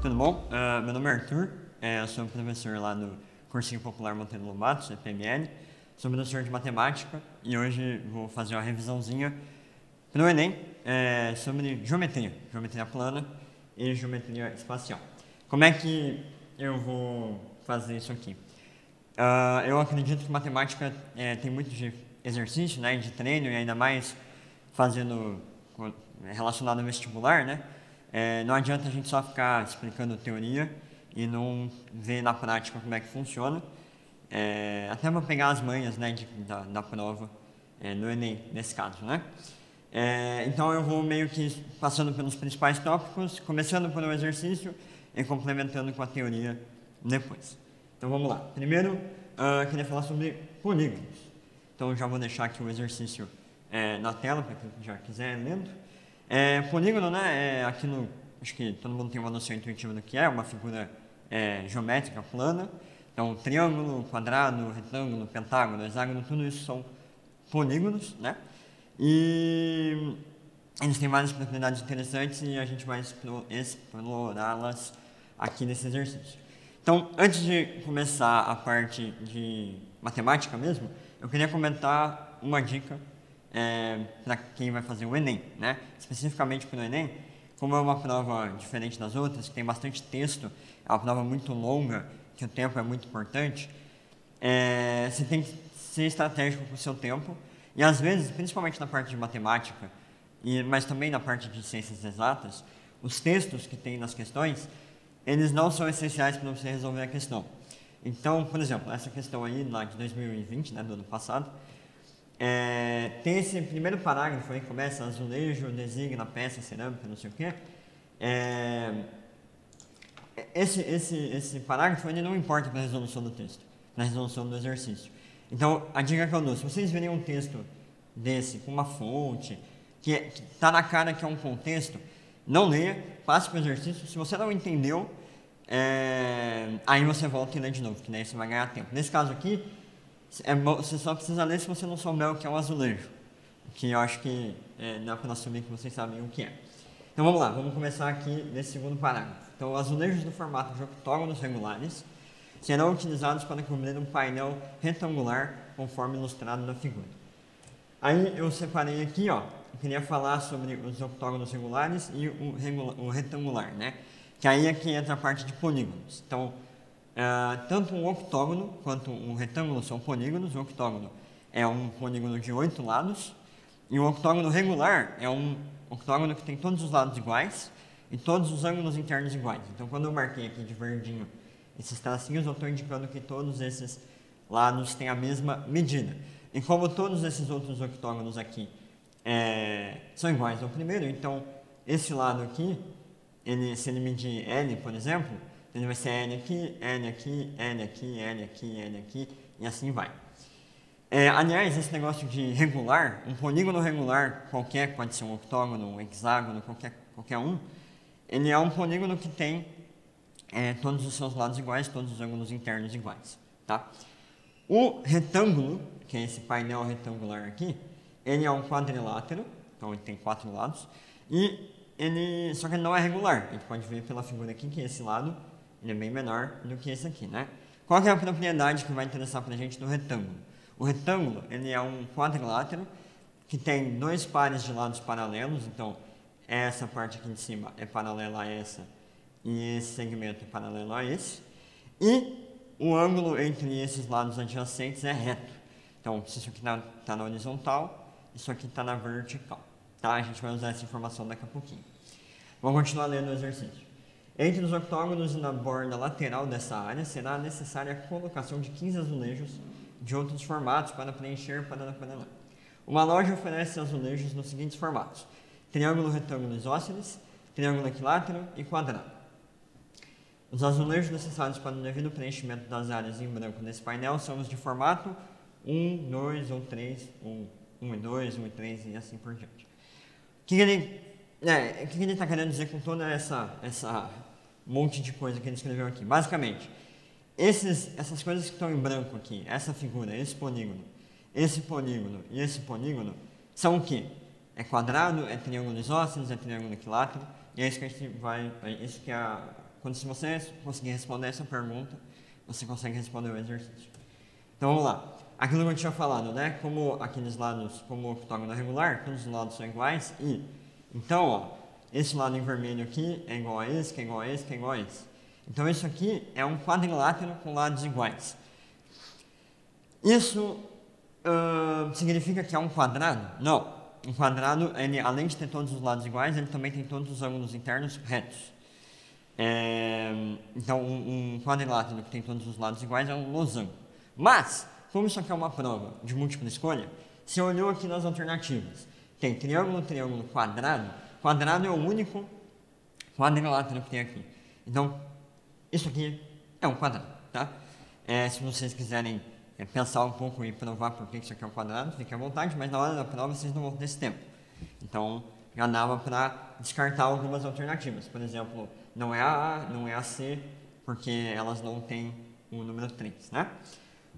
tudo bom? Meu nome é Arthur, eu sou professor lá no Cursinho Popular Monteiro Lobato, CPML, sou professor de matemática e hoje vou fazer uma revisãozinha para o Enem sobre geometria plana e geometria espacial. Como é que eu vou fazer isso aqui? Eu acredito que matemática tem muito de exercício, né, de treino e ainda mais fazendo relacionado ao vestibular, né? Não adianta a gente só ficar explicando teoria e não ver na prática como é que funciona. Até para pegar as manhas, né, da prova no Enem, nesse caso, né? Então eu vou meio que passando pelos principais tópicos, começando por um exercício e complementando com a teoria depois. Então vamos lá. Primeiro, eu queria falar sobre polígonos. Então já vou deixar aqui o exercício na tela, para quem já quiser lendo. Polígono, né, acho que todo mundo tem uma noção intuitiva do que é, uma figura geométrica plana. Então, triângulo, quadrado, retângulo, pentágono, hexágono, tudo isso são polígonos, né? E eles têm várias propriedades interessantes e a gente vai explorá-las aqui nesse exercício. Então, antes de começar a parte de matemática mesmo, eu queria comentar uma dica para quem vai fazer o Enem, né? Especificamente para o Enem, como é uma prova diferente das outras, que tem bastante texto, é uma prova muito longa, que o tempo é muito importante, você tem que ser estratégico com o seu tempo e às vezes, principalmente na parte de matemática, mas também na parte de ciências exatas, os textos que tem nas questões, eles não são essenciais para você resolver a questão. Então, por exemplo, essa questão aí, lá de 2020, né, do ano passado, tem esse primeiro parágrafo aí que começa azulejo, designa, peça, cerâmica, não sei o quê. Esse parágrafo ele não importa para a resolução do texto, na resolução do exercício. Então, a dica que eu dou, se vocês verem um texto desse com uma fonte, que está na cara que é um contexto, não leia, passe para o exercício. Se você não entendeu, aí você volta e lê de novo, que daí você vai ganhar tempo. Nesse caso aqui, você só precisa ler se você não souber o que é um azulejo, que eu acho que dá para assumir que vocês sabem o que é. Então vamos lá, vamos começar aqui nesse segundo parágrafo. Então, azulejos do formato de octógonos regulares serão utilizados para cobrir um painel retangular, conforme ilustrado na figura. Aí eu separei aqui, ó, eu queria falar sobre os octógonos regulares e o retangular, né? Que aí é que entra a parte de polígonos. Então, tanto um octógono quanto um retângulo são polígonos. O octógono é um polígono de 8 lados e o octógono regular é um octógono que tem todos os lados iguais e todos os ângulos internos iguais. Então, quando eu marquei aqui de verdinho esses tracinhos, eu estou indicando que todos esses lados têm a mesma medida. E como todos esses outros octógonos aqui são iguais ao primeiro, então esse lado aqui, se ele medir L, por exemplo, ele vai ser L aqui, L aqui, L aqui, L aqui, L aqui, e assim vai. Aliás, esse negócio de regular, um polígono regular qualquer, pode ser um octógono, um hexágono, qualquer um, ele é um polígono que tem todos os seus lados iguais, todos os ângulos internos iguais, tá? O retângulo, que é esse painel retangular aqui, ele é um quadrilátero, então ele tem 4 lados, só que ele não é regular. A gente pode ver pela figura aqui que esse lado ele é bem menor do que esse aqui, né? Qual que é a propriedade que vai interessar para a gente do retângulo? O retângulo ele é um quadrilátero que tem 2 pares de lados paralelos, então essa parte aqui de cima é paralela a essa e esse segmento é paralelo a esse, e o ângulo entre esses lados adjacentes é reto. Então, se isso aqui está na horizontal, isso aqui está na vertical. Tá? A gente vai usar essa informação daqui a pouquinho. Vamos continuar lendo o exercício. Entre os octógonos e na borda lateral dessa área, será necessária a colocação de 15 azulejos de outros formatos para preencher para. Uma loja oferece azulejos nos seguintes formatos: triângulo, retângulo isósceles, triângulo equilátero e quadrado. Os azulejos necessários para o devido preenchimento das áreas em branco nesse painel são os de formato 1, 2 ou 3, 1 e 2, 1 e 3 e assim por diante. O que ele está querendo dizer com toda essa monte de coisa que ele escreveu aqui? Basicamente, essas coisas que estão em branco aqui, essa figura, esse polígono e esse polígono, são o quê? Quadrado, triângulo isósceles, triângulo equilátero, e é isso que a gente vai. Isso que é Quando se você conseguir responder essa pergunta, você consegue responder o exercício. Então vamos lá. Aquilo que eu tinha falado, né? Como aqueles lados, como o octógono é regular, todos os lados são iguais e... Então, ó, esse lado em vermelho aqui é igual a esse, que é igual a esse, que é igual a esse. Então isso aqui é um quadrilátero com lados iguais. Isso significa que é um quadrado? Não. Um quadrado, ele, além de ter todos os lados iguais, ele também tem todos os ângulos internos retos. Então, um quadrilátero que tem todos os lados iguais é um losango. Mas, como isso aqui é uma prova de múltipla escolha, você olhou aqui nas alternativas. Tem triângulo, triângulo, quadrado. Quadrado é o único quadrilátero que tem aqui. Então, isso aqui é um quadrado, tá? Se vocês quiserem pensar um pouco e provar por que isso aqui é um quadrado, fiquem à vontade, mas na hora da prova vocês não vão ter esse tempo. Então, já dava para descartar algumas alternativas. Por exemplo, não é a A, não é a C, porque elas não têm o número 3, né?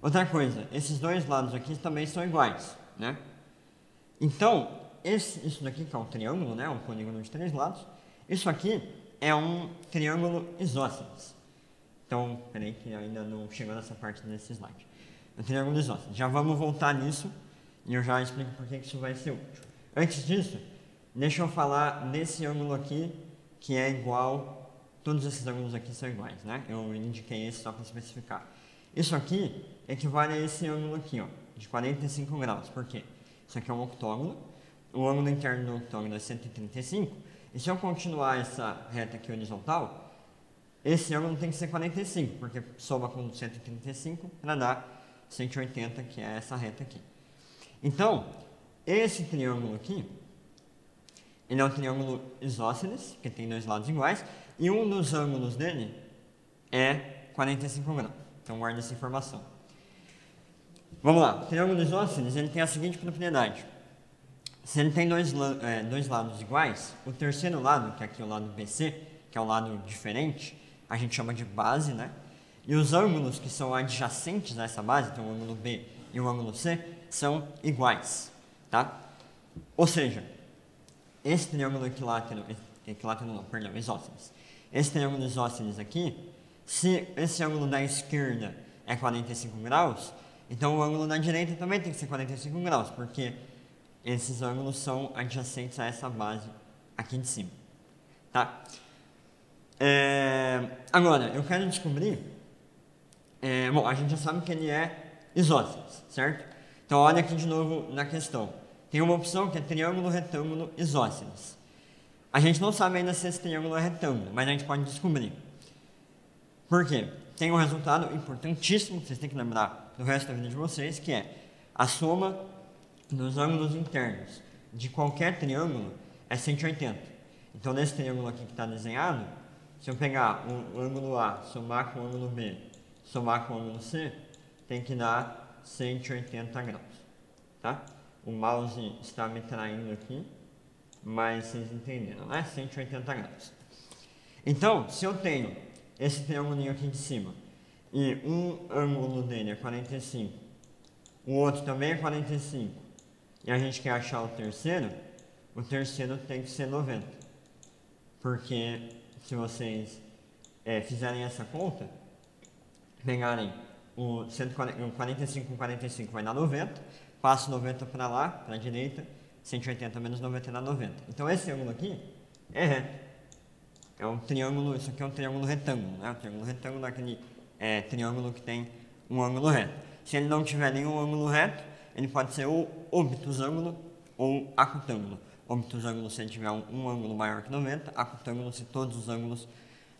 Outra coisa, esses dois lados aqui também são iguais, né? Então, isso daqui que é um triângulo, né? Um polígono de 3 lados. Isso aqui é um triângulo isósceles. Então, peraí que ainda não chegou nessa parte desse slide. O triângulo isósceles. Já vamos voltar nisso e eu já explico por que isso vai ser útil. Antes disso, deixa eu falar desse ângulo aqui, que é igual, todos esses ângulos aqui são iguais, né? Eu indiquei esse só para especificar. Isso aqui equivale a esse ângulo aqui, ó, de 45 graus. Por quê? Isso aqui é um octógono, o ângulo interno do octógono é 135, e se eu continuar essa reta aqui horizontal, esse ângulo tem que ser 45, porque soma com 135 para dar 180, que é essa reta aqui. Então, esse triângulo aqui, ele é um triângulo isósceles, que tem dois lados iguais, e um dos ângulos dele é 45 graus. Então, guarda essa informação. Vamos lá. O triângulo isósceles, ele tem a seguinte propriedade. Se ele tem dois lados iguais, o terceiro lado, que é aqui o lado BC, que é o lado diferente, a gente chama de base, né? E os ângulos que são adjacentes a essa base, então o ângulo B e o ângulo C, são iguais, tá? Ou seja, esse triângulo isósceles. Esse triângulo isósceles aqui, se esse ângulo da esquerda é 45 graus, então o ângulo da direita também tem que ser 45 graus, porque esses ângulos são adjacentes a essa base aqui de cima, tá? Agora, eu quero descobrir... bom, a gente já sabe que ele é isósceles, certo? Então, olha aqui de novo na questão. Tem uma opção que é triângulo, retângulo, isósceles. A gente não sabe ainda se esse triângulo é retângulo, mas a gente pode descobrir. Por quê? Tem um resultado importantíssimo que vocês têm que lembrar do resto da vida de vocês, que é a soma dos ângulos internos de qualquer triângulo é 180. Então, nesse triângulo aqui que está desenhado, se eu pegar o ângulo A, somar com o ângulo B, somar com o ângulo C, tem que dar 180 graus, tá? O mouse está me traindo aqui, mas vocês entenderam, né? 180 graus. Então, se eu tenho esse triângulo aqui de cima e um ângulo dele é 45, o outro também é 45, e a gente quer achar o terceiro tem que ser 90. Porque se vocês fizerem essa conta, pegarem o 45 com 45 vai dar 90, passo 90 para lá, para a direita, 180 menos 90 dá 90. Então esse ângulo aqui é reto. É um triângulo, isso aqui é um triângulo retângulo, né? O triângulo retângulo é aquele triângulo que tem um ângulo reto. Se ele não tiver nenhum ângulo reto, ele pode ser ou obtusângulo ou acutângulo. Obtusângulo se ele tiver um ângulo maior que 90, acutângulo se todos os ângulos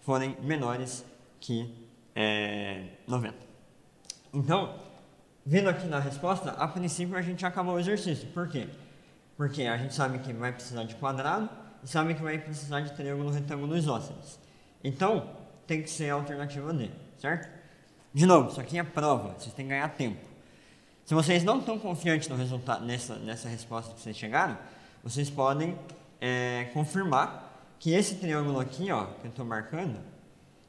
forem menores que 90. Então, vendo aqui na resposta, a princípio a gente acabou o exercício. Por quê? Porque a gente sabe que vai precisar de quadrado e sabe que vai precisar de triângulo, retângulo isósceles. Então, tem que ser a alternativa D, certo? De novo, isso aqui é prova, vocês têm que ganhar tempo. Se vocês não estão confiantes no resultado, nessa resposta que vocês chegaram, vocês podem confirmar que esse triângulo aqui, ó, que eu estou marcando,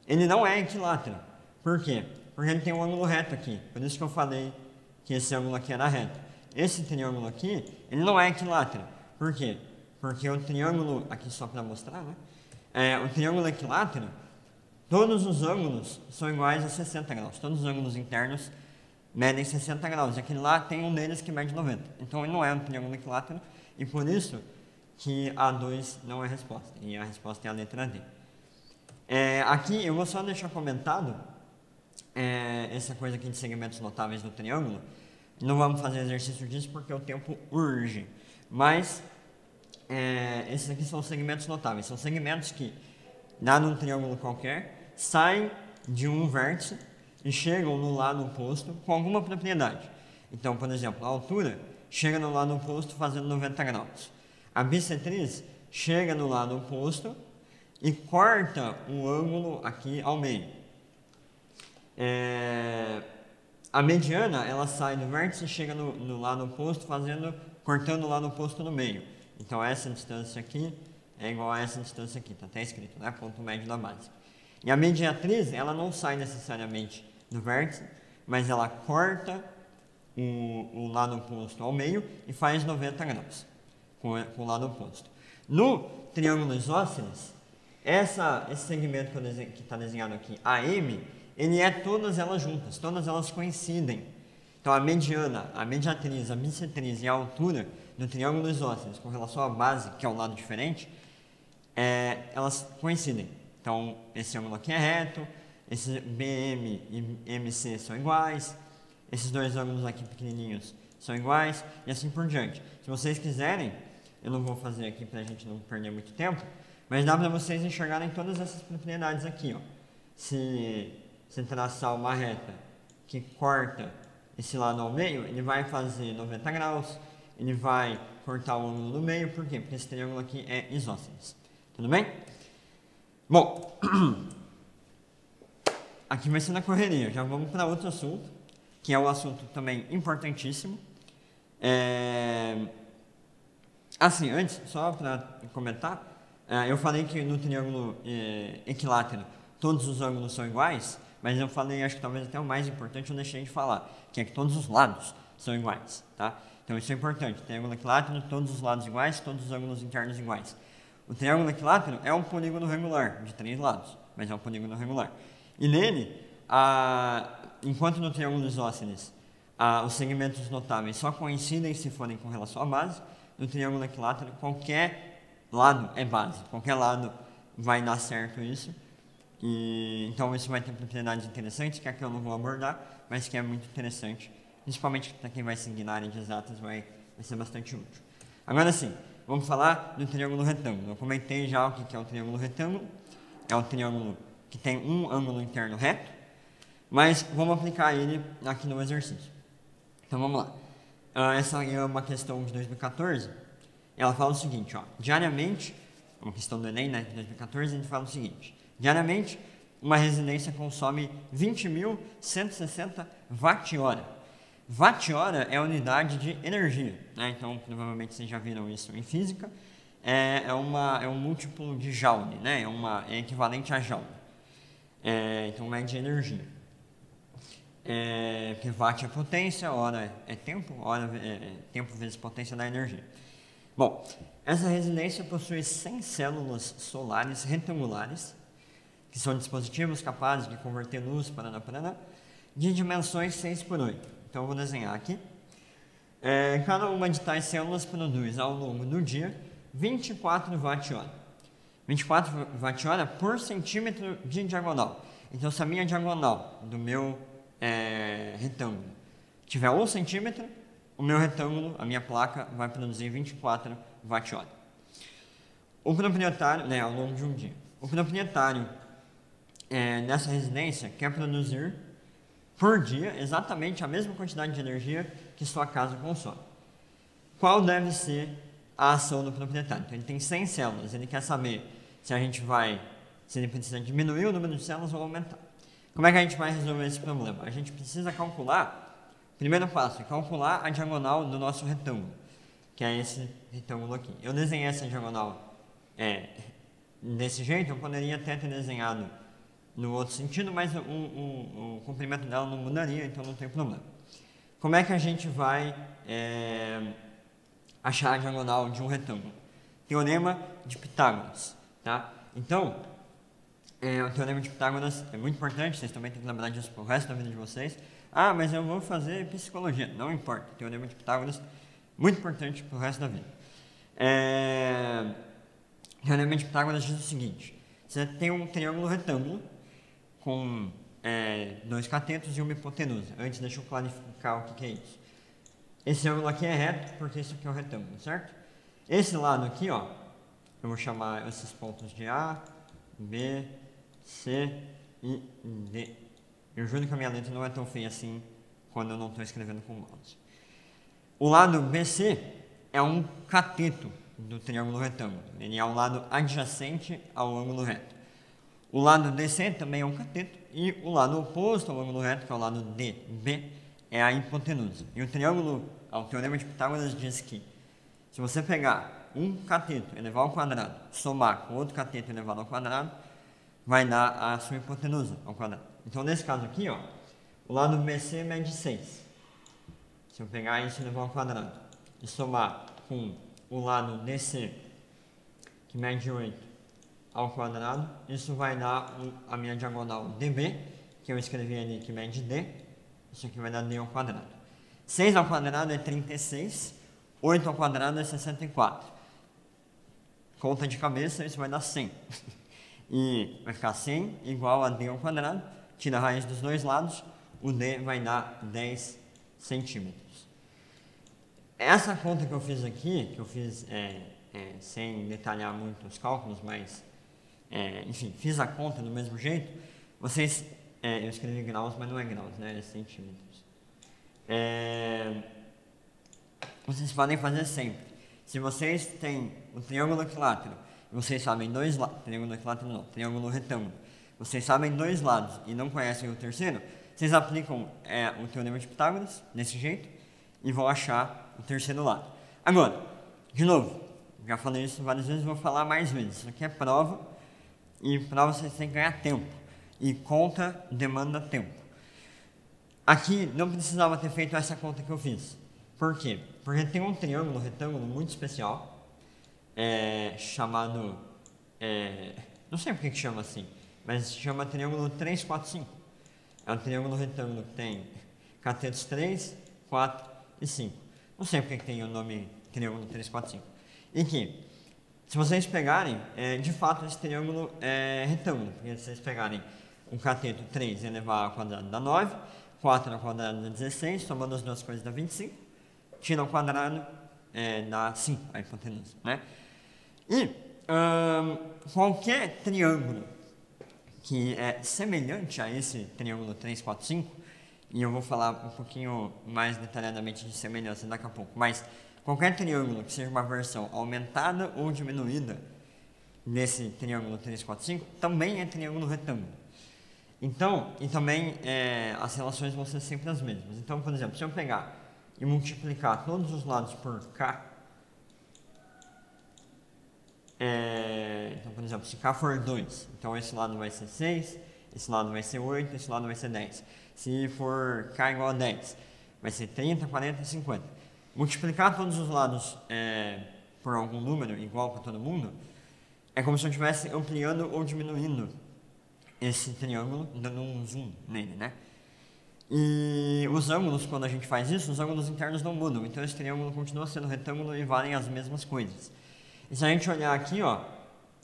ele não é equilátero. Por quê? Porque ele tem um ângulo reto aqui. Por isso que eu falei que esse ângulo aqui era reto. Esse triângulo aqui, ele não é equilátero. Por quê? Porque o triângulo, aqui só para mostrar, né? O triângulo equilátero, todos os ângulos são iguais a 60 graus. Todos os ângulos internos medem 60 graus. E aquele lá tem um deles que mede 90. Então ele não é um triângulo equilátero e por isso que a 2 não é a resposta. E a resposta é a letra D. Aqui eu vou só deixar comentado essa coisa aqui de segmentos notáveis do triângulo. Não vamos fazer exercício disso porque o tempo urge. Mas esses aqui são segmentos notáveis. São segmentos que, dado um triângulo qualquer, saem de um vértice e chegam no lado oposto com alguma propriedade. Então, por exemplo, a altura chega no lado oposto fazendo 90 graus. A bissetriz chega no lado oposto e corta o ângulo aqui ao meio. A mediana, ela sai do vértice e chega no lado oposto cortando o lado oposto no meio. Então essa distância aqui é igual a essa distância aqui, está até escrito, né? Ponto médio da base. E a mediatriz, ela não sai necessariamente do vértice, mas ela corta o lado oposto ao meio e faz 90 graus com o lado oposto. No triângulo isósceles, esse segmento que está desenhado aqui, AM, ele é todas elas juntas, todas elas coincidem. Então a mediana, a mediatriz, a bissetriz e a altura do triângulo isósceles com relação à base, que é um lado diferente, elas coincidem. Então esse ângulo aqui é reto, esses BM e MC são iguais, esses dois ângulos aqui pequenininhos são iguais e assim por diante. Se vocês quiserem, eu não vou fazer aqui para a gente não perder muito tempo, mas dá para vocês enxergarem todas essas propriedades aqui. Ó. Se traçar uma reta que corta esse lado ao meio, ele vai fazer 90 graus, ele vai cortar o ângulo do meio, por quê? Porque esse triângulo aqui é isósceles. Tudo bem? Bom, aqui vai ser na correria, já vamos para outro assunto, que é um assunto também importantíssimo. Assim, antes, só para comentar, eu falei que no triângulo equilátero todos os ângulos são iguais, mas eu falei, acho que talvez até o mais importante eu deixei de falar, que é que todos os lados são iguais, tá? Então isso é importante, triângulo equilátero, todos os lados iguais, todos os ângulos internos iguais. O triângulo equilátero é um polígono regular, de 3 lados, mas é um polígono regular. E nele, enquanto no triângulo isósceles, os segmentos notáveis só coincidem se forem com relação à base, no triângulo equilátero qualquer lado é base, qualquer lado vai dar certo isso. Então isso vai ter propriedades interessantes, que aqui eu não vou abordar, mas que é muito interessante, principalmente para quem vai seguir na área de exatas, vai ser bastante útil. Agora sim, vamos falar do triângulo retângulo. Eu comentei já o que é o triângulo retângulo, é um triângulo que tem um ângulo interno reto, mas vamos aplicar ele aqui no exercício. Então vamos lá. Essa é uma questão de 2014, ela fala o seguinte, diariamente, uma questão do Enem, né, de 2014, a gente fala o seguinte: diariamente, uma residência consome 20.160 watt-hora. Watt-hora é a unidade de energia, né? Então, provavelmente vocês já viram isso em física. É um múltiplo de joule, né? É equivalente a joule. Então, é de energia. Porque watt é potência, hora é tempo, tempo vezes potência da energia. Bom, essa residência possui 100 células solares retangulares, que são dispositivos capazes de converter luz de dimensões 6×8. Então eu vou desenhar aqui. Cada uma de tais células produz ao longo do dia 24 watt-hora. 24 watt-hora por centímetro de diagonal. Então se a minha diagonal do meu retângulo tiver 1 centímetro, o meu retângulo, a minha placa, vai produzir 24 watt-hora. O proprietário, ao longo de um dia, o proprietário dessa residência quer produzir por dia exatamente a mesma quantidade de energia que sua casa consome. Qual deve ser a ação do proprietário? Então ele tem 100 células, ele quer saber se ele precisa diminuir o número de células ou aumentar. Como é que a gente vai resolver esse problema? A gente precisa calcular, primeiro passo, é calcular a diagonal do nosso retângulo, que é esse retângulo aqui. Eu desenhei essa diagonal desse jeito, eu poderia até ter desenhado no outro sentido, mas o comprimento dela não mudaria, então não tem problema. Como é que a gente vai achar a diagonal de um retângulo? Teorema de Pitágoras, tá? Então, o Teorema de Pitágoras é muito importante, vocês também têm que lembrar disso pro resto da vida de vocês. Ah, mas eu vou fazer psicologia. Não importa, Teorema de Pitágoras, muito importante pro resto da vida. Teorema de Pitágoras diz o seguinte: você tem um triângulo retângulo com dois catetos e uma hipotenusa. Antes, deixa eu clarificar o que é isso. Esse ângulo aqui é reto porque isso aqui é um retângulo, certo? Esse lado aqui, ó, eu vou chamar esses pontos de A, B, C e D. Eu juro que a minha letra não é tão feia assim quando eu não estou escrevendo com mouse. O lado BC é um cateto do triângulo retângulo. Ele é o lado adjacente ao ângulo reto. O lado DC também é um cateto e o lado oposto ao ângulo reto, que é o lado DB, é a hipotenusa. E o Teorema de Pitágoras diz que se você pegar um cateto elevado ao quadrado, somar com outro cateto elevado ao quadrado, vai dar a sua hipotenusa ao quadrado. Então, nesse caso aqui, ó, o lado BC mede 6. Se eu pegar isso elevado ao quadrado e somar com o lado DC, que mede 8, ao quadrado, isso vai dar a minha diagonal DB, que eu escrevi ali que mede D, isso aqui vai dar D ao quadrado. 6 ao quadrado é 36, 8 ao quadrado é 64. Conta de cabeça, isso vai dar 100. E vai ficar 100 igual a D ao quadrado, tira a raiz dos dois lados, o D vai dar 10 centímetros. Essa conta que eu fiz aqui, que eu fiz sem detalhar muito os cálculos, mas, enfim, fiz a conta do mesmo jeito, vocês, eu escrevi graus, mas não é graus, né, é centímetros. Vocês podem fazer sempre. Se vocês têm o triângulo equilátero, vocês sabem dois lados, triângulo equilátero não, triângulo retângulo, vocês sabem dois lados e não conhecem o terceiro, vocês aplicam o Teorema de Pitágoras, desse jeito, e vão achar o terceiro lado. Agora, de novo, já falei isso várias vezes, vou falar mais vezes. Isso aqui é prova, e prova vocês têm que ganhar tempo. E conta demanda tempo. Aqui não precisava ter feito essa conta que eu fiz. Por quê? Porque tem um triângulo retângulo muito especial, chamado, não sei por que chama assim, mas se chama triângulo 3, 4, 5. É um triângulo retângulo que tem catetos 3, 4 e 5. Não sei por que tem o nome triângulo 3, 4, 5. E que, se vocês pegarem, de fato esse triângulo é retângulo, porque se vocês pegarem um cateto 3 elevado ao quadrado dá 9, 4 ao quadrado dá 16, somando as duas coisas dá 25, tira ao quadrado dá 5, a hipotenusa, né? E qualquer triângulo que é semelhante a esse triângulo 3, 4, 5, e eu vou falar um pouquinho mais detalhadamente de semelhança daqui a pouco, mas qualquer triângulo que seja uma versão aumentada ou diminuída desse triângulo 3, 4, 5, também é triângulo retângulo. Então, e também as relações vão ser sempre as mesmas. Então, por exemplo, se eu pegar e multiplicar todos os lados por K, então, por exemplo, se K for 2, então esse lado vai ser 6, esse lado vai ser 8, esse lado vai ser 10. Se for K igual a 10, vai ser 30, 40 e 50. Multiplicar todos os lados por algum número igual para todo mundo, é como se eu estivesse ampliando ou diminuindo esse triângulo, dando um zoom nele, né? E os ângulos, quando a gente faz isso, os ângulos internos não mudam, então esse triângulo continua sendo retângulo e valem as mesmas coisas. E se a gente olhar aqui, ó,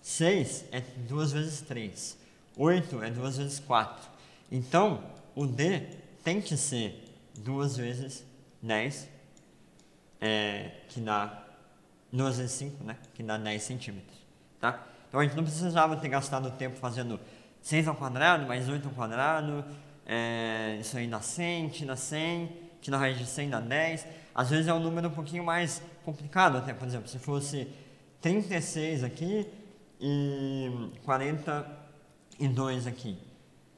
6 é 2 vezes 3, 8 é 2 vezes 4. Então, o D tem que ser 2 vezes 10, que dá 2 vezes 5, né? Que dá 10 centímetros, tá? Então a gente não precisava ter gastado tempo fazendo 6 ao quadrado mais 8 ao quadrado, isso aí dá 100, tira 100, tira a raiz de 100 dá 10. Às vezes é um número um pouquinho mais complicado até, por exemplo, se fosse 36 aqui e 42 aqui.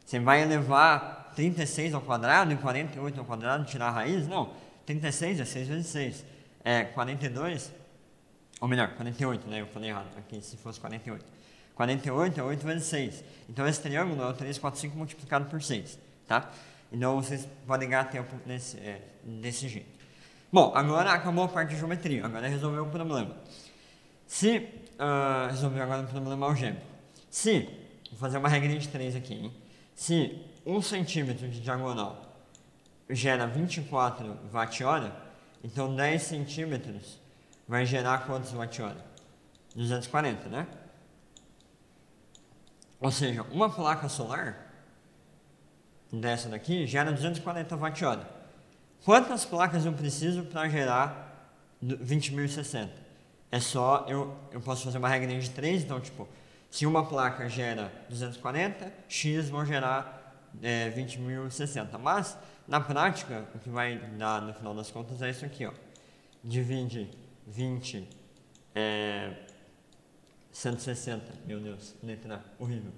Você vai elevar 36 ao quadrado e 48 ao quadrado, tirar a raiz? Não, 36 é 6 vezes 6. 42, ou melhor, 48, né? Eu falei errado aqui, se fosse 48. 48 é 8 vezes 6. Então esse triângulo é o 3, 4, 5 multiplicado por 6, tá? Então vocês podem ganhar tempo desse jeito. Bom, agora acabou a parte de geometria, agora resolveu o problema. Resolveu agora o problema algébrico. Se vou fazer uma regrinha de 3 aqui, hein? Se 1 centímetro de diagonal gera 24 watt-hora, então 10 centímetros vai gerar quantos watt-hora? 240, né? Ou seja, uma placa solar dessa daqui gera 240 watt-hora. Quantas placas eu preciso para gerar 20.060? É só, eu posso fazer uma regra de 3, então tipo, se uma placa gera 240, X vão gerar 20.060. Mas, na prática, o que vai dar no final das contas é isso aqui, ó. Divide 20, 160, meu Deus, letra horrível,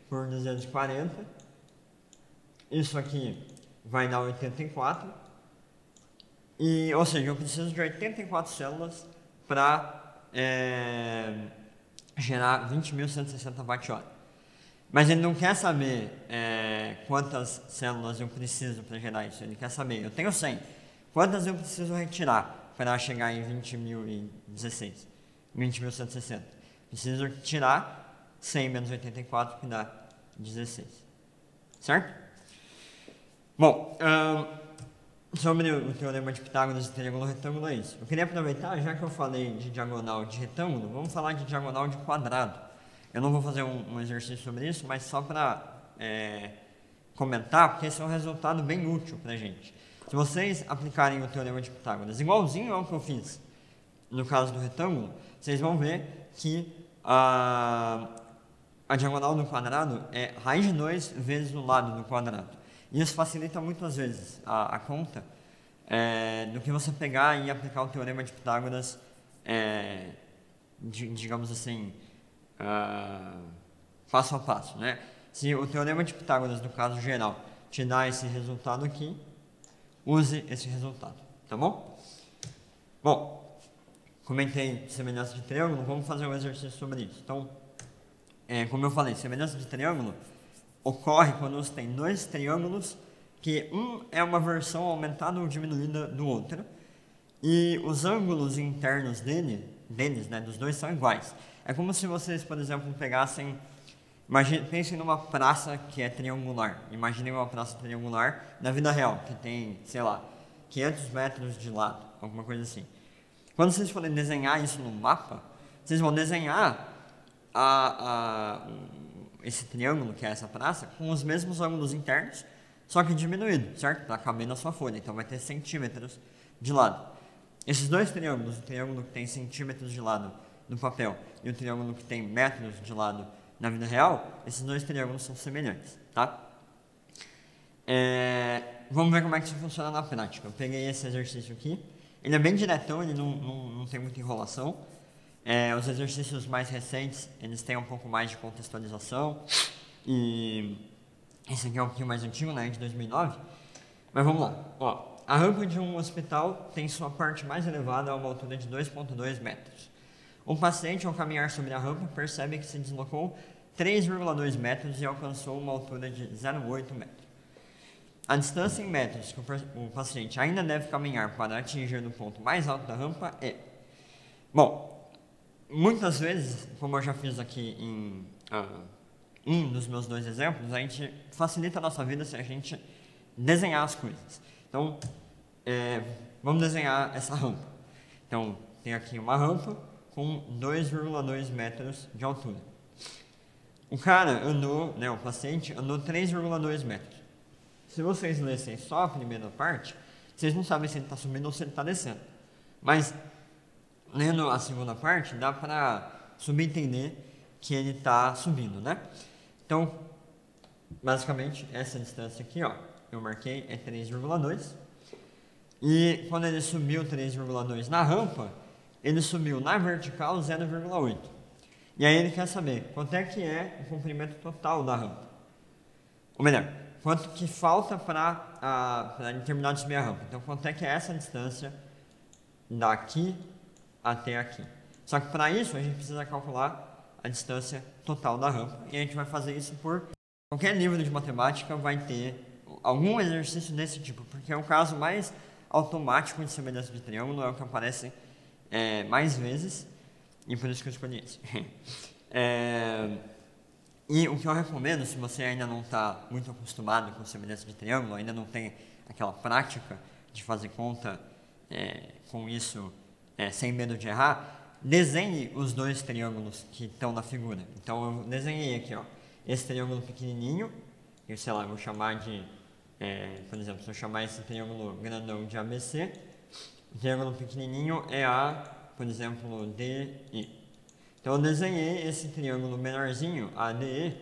por 240. Isso aqui vai dar 84. Ou seja, eu preciso de 84 células para gerar 20.160 watt-hora. Mas ele não quer saber quantas células eu preciso para gerar isso. Ele quer saber, eu tenho 100. Quantas eu preciso retirar para chegar em 20.016? 20.160. Preciso tirar 100 menos 84, que dá 16. Certo? Bom, sobre o teorema de Pitágoras de triângulo retângulo é isso. Eu queria aproveitar, já que eu falei de diagonal de retângulo, vamos falar de diagonal de quadrado. Eu não vou fazer um exercício sobre isso, mas só para comentar, porque esse é um resultado bem útil para a gente. Se vocês aplicarem o teorema de Pitágoras igualzinho ao que eu fiz no caso do retângulo, vocês vão ver que a diagonal do quadrado é raiz de 2 vezes o lado do quadrado. E isso facilita muitas vezes a conta do que você pegar e aplicar o teorema de Pitágoras, digamos assim, passo a passo, né? Se o teorema de Pitágoras, no caso geral, te dá esse resultado aqui, use esse resultado, tá bom? Bom, comentei semelhança de triângulo, vamos fazer um exercício sobre isso. Então, como eu falei, semelhança de triângulo ocorre quando você tem dois triângulos que um é uma versão aumentada ou diminuída do outro e os ângulos internos deles, né, dos dois são iguais. É como se vocês, por exemplo, pegassem, pensem numa praça que é triangular. Imaginem uma praça triangular na vida real, que tem, sei lá, 500 metros de lado, alguma coisa assim. Quando vocês forem desenhar isso no mapa, vocês vão desenhar esse triângulo, que é essa praça, com os mesmos ângulos internos, só que diminuído, certo? Para caber na sua folha, então vai ter centímetros de lado. Esses dois triângulos, o triângulo que tem centímetros de lado no papel e o triângulo que tem metros de lado na vida real, esses dois triângulos são semelhantes, tá? Vamos ver como é que isso funciona na prática. Eu peguei esse exercício aqui, ele é bem diretão, ele não tem muita enrolação. Os exercícios mais recentes, eles têm um pouco mais de contextualização, e esse aqui é um pouquinho mais antigo, né, de 2009, mas vamos lá. Ó, a rampa de um hospital tem sua parte mais elevada a uma altura de 2,2 metros. O paciente, ao caminhar sobre a rampa, percebe que se deslocou 3,2 metros e alcançou uma altura de 0,8 metros. A distância em metros que o paciente ainda deve caminhar para atingir o ponto mais alto da rampa é... Bom, muitas vezes, como eu já fiz aqui em um dos meus dois exemplos, a gente facilita a nossa vida se a gente desenhar as coisas. Então, vamos desenhar essa rampa. Então, tem aqui uma rampa com 2,2 metros de altura. O cara andou, né, o paciente andou 3,2 metros. Se vocês lessem só a primeira parte, vocês não sabem se ele está subindo ou se ele está descendo. Mas, lendo a segunda parte, dá para subentender que ele está subindo, né? Então, basicamente, essa distância aqui, ó, eu marquei, é 3,2. E quando ele subiu 3,2 na rampa, ele subiu na vertical 0,8. E aí ele quer saber quanto é que é o comprimento total da rampa. Ou melhor, quanto que falta para terminar de subir a rampa. Então, quanto é que é essa distância daqui até aqui. Só que para isso, a gente precisa calcular a distância total da rampa. E a gente vai fazer isso por... Qualquer livro de matemática vai ter algum exercício desse tipo, porque é o caso mais automático de semelhança de triângulo, é o que aparece mais vezes, e por isso que eu escolhi esse. E o que eu recomendo, se você ainda não está muito acostumado com semelhança de triângulo, ainda não tem aquela prática de fazer conta com isso sem medo de errar, desenhe os dois triângulos que estão na figura. Então eu desenhei aqui, ó, esse triângulo pequenininho, que sei lá, eu vou chamar de, por exemplo, se eu chamar esse triângulo grandão de ABC, o triângulo pequenininho é A, por exemplo, DI. Então eu desenhei esse triângulo menorzinho, ADE,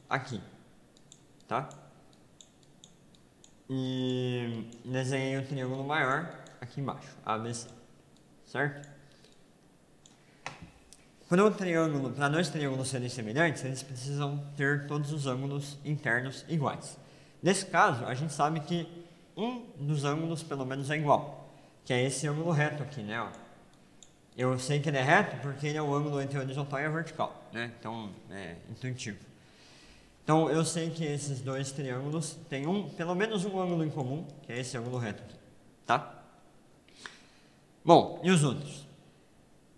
aqui, tá? E desenhei o triângulo maior aqui embaixo, ABC, certo? Para dois triângulos serem semelhantes, eles precisam ter todos os ângulos internos iguais. Nesse caso, a gente sabe que um dos ângulos pelo menos é igual, que é esse ângulo reto aqui, né? Ó. Eu sei que ele é reto porque ele é o ângulo entre a horizontal e a vertical, né? Então, é intuitivo. Então, eu sei que esses dois triângulos têm pelo menos um ângulo em comum, que é esse ângulo reto aqui, tá? Bom, e os outros?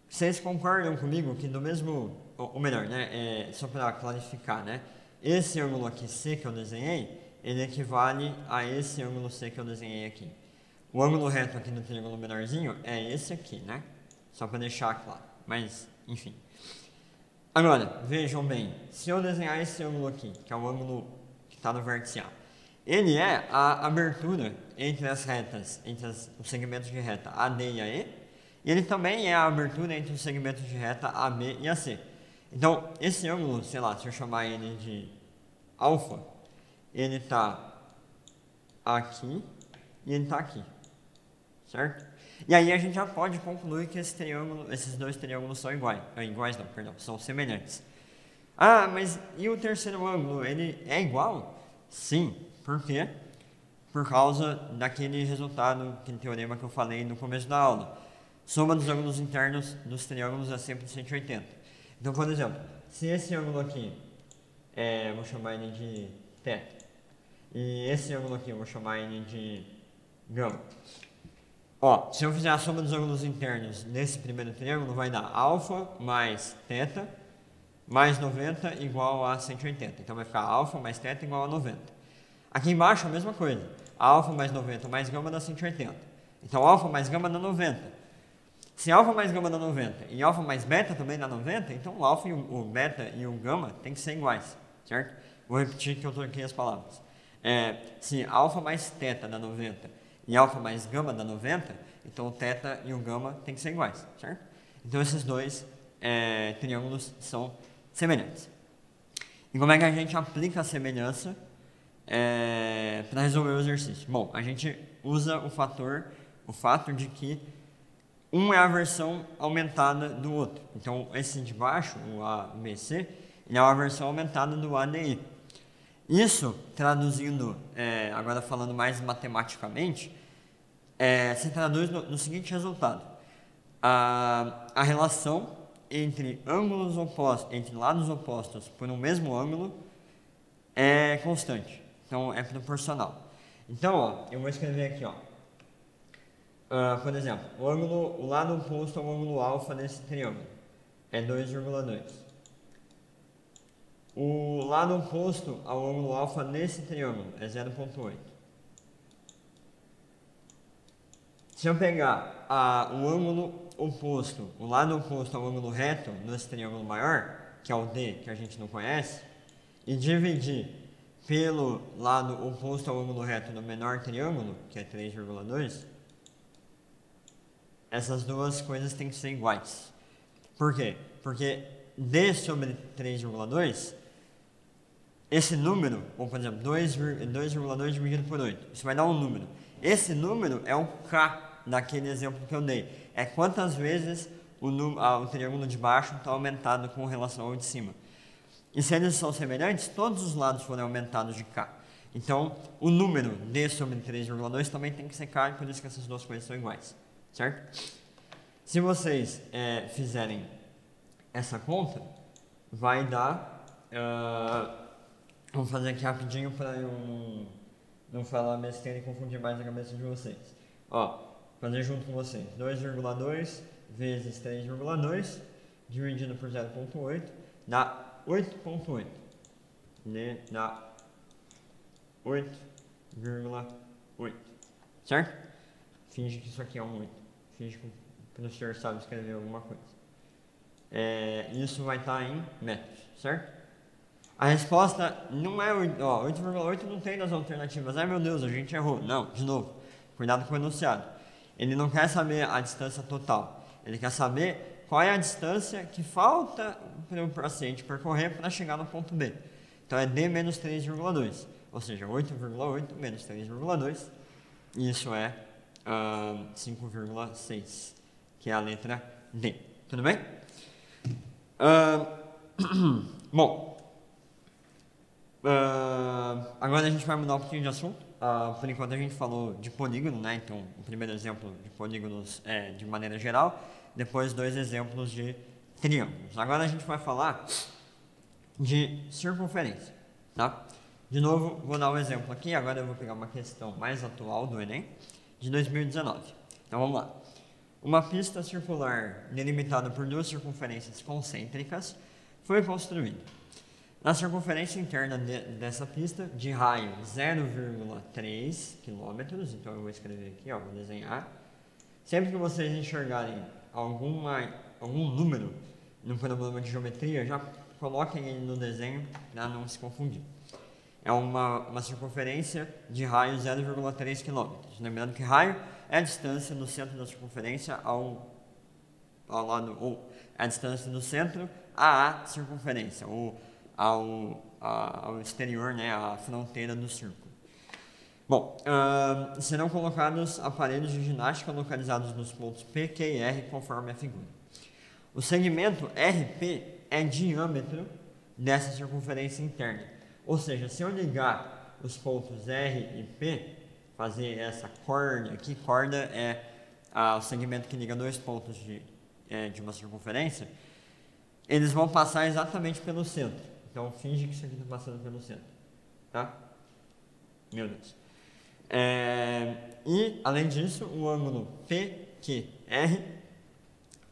Vocês concordam comigo que do mesmo, ou melhor, né? Só para clarificar, né? Esse ângulo aqui C que eu desenhei, ele equivale a esse ângulo C que eu desenhei aqui. O ângulo reto aqui do triângulo menorzinho é esse aqui, né? Só para deixar claro, mas enfim. Agora, vejam bem, se eu desenhar esse ângulo aqui, que é o ângulo que está no vértice A, ele é a abertura entre as retas, entre os segmentos de reta AD e AE, e ele também é a abertura entre os segmentos de reta AB e AC. Então, esse ângulo, sei lá, se eu chamar ele de alfa, ele está aqui e ele está aqui, certo? E aí a gente já pode concluir que esses dois triângulos são são semelhantes. Ah, mas e o terceiro ângulo, ele é igual? Sim, por quê? Por causa daquele resultado, aquele teorema que eu falei no começo da aula. Soma dos ângulos internos dos triângulos é sempre 180. Então, por exemplo, se esse ângulo aqui, vou chamar ele de θ, e esse ângulo aqui eu vou chamar ele de γ. Ó, se eu fizer a soma dos ângulos internos nesse primeiro triângulo, vai dar alfa mais θ mais 90 igual a 180. Então vai ficar alfa mais θ igual a 90. Aqui embaixo a mesma coisa. Alfa mais 90 mais γ dá 180. Então alfa mais γ dá 90. Se alfa mais γ dá 90 e alfa mais beta também dá 90, então o alfa e o beta e o γ tem que ser iguais, certo? Vou repetir que eu troquei as palavras. Se alfa mais θ dá 90 e alfa mais γ dá 90, então o θ e o γ tem que ser iguais, certo? Então esses dois triângulos são semelhantes. E como é que a gente aplica a semelhança para resolver o exercício? Bom, a gente usa o fato de que um é a versão aumentada do outro. Então esse de baixo, o ABC, ele é uma versão aumentada do ADI. Isso, traduzindo, agora falando mais matematicamente, se traduz no seguinte resultado. A relação entre entre lados opostos por um mesmo ângulo é constante. Então, é proporcional. Então, ó, eu vou escrever aqui, ó. Por exemplo, o lado oposto ao ângulo alfa desse triângulo é 2,2. O lado oposto ao ângulo alfa nesse triângulo é 0,8. Se eu pegar o lado oposto ao ângulo reto nesse triângulo maior, que é o D, que a gente não conhece, e dividir pelo lado oposto ao ângulo reto do menor triângulo, que é 3,2, essas duas coisas têm que ser iguais. Por quê? Porque D sobre 3,2, esse número, ou por exemplo, 2,2 dividido por 8, isso vai dar um número. Esse número é o K daquele exemplo que eu dei. É quantas vezes o triângulo de baixo está aumentado com relação ao de cima. E se eles são semelhantes, todos os lados forem aumentados de K. Então, o número D sobre 3,2 também tem que ser K, e por isso que essas duas coisas são iguais. Certo? Se vocês fizerem essa conta, vai dar... vou fazer aqui rapidinho para eu não falar besteira e confundir mais a cabeça de vocês. Ó, fazer junto com vocês. 2,2 vezes 3,2 dividido por 0,8 dá 8,8. D dá 8,8. Certo? Finge que isso aqui é um 8. Finge que o professor sabe escrever alguma coisa. Isso vai estar em metros, certo? A resposta não é 8, 8,8 não tem nas alternativas. Ai meu Deus, a gente errou. Não, de novo, cuidado com o enunciado. Ele não quer saber a distância total. Ele quer saber qual é a distância que falta para o paciente percorrer para chegar no ponto B. Então é D menos 3,2. Ou seja, 8,8 menos 3,2. Isso é 5,6, que é a letra D. Tudo bem? Bom, agora a gente vai mudar um pouquinho de assunto. Por enquanto a gente falou de polígono, né? Então, o primeiro exemplo de polígonos é de maneira geral, depois 2 exemplos de triângulos. Agora a gente vai falar de circunferência, tá? De novo, vou dar um exemplo aqui, agora eu vou pegar uma questão mais atual do Enem, de 2019. Então vamos lá. Uma pista circular delimitada por 2 circunferências concêntricas foi construída. Na circunferência interna dessa pista, de raio 0,3 km, então eu vou escrever aqui, vou desenhar. Sempre que vocês enxergarem algum número no problema de geometria, já coloquem ele no desenho para não se confundir. É uma circunferência de raio 0,3 km. Lembrando que raio é a distância do centro da circunferência ao lado, ou a distância do centro à circunferência, ou ao exterior, né, à fronteira do círculo. Bom, serão colocados aparelhos de ginástica localizados nos pontos P, Q e R, conforme a figura. O segmento RP é diâmetro dessa circunferência interna. Ou seja, se eu ligar os pontos R e P, fazer essa corda aqui, corda é o segmento que liga 2 pontos de uma circunferência, eles vão passar exatamente pelo centro. Então, finge que isso aqui está passando pelo centro, tá? Meu Deus. E, além disso, o ângulo PQR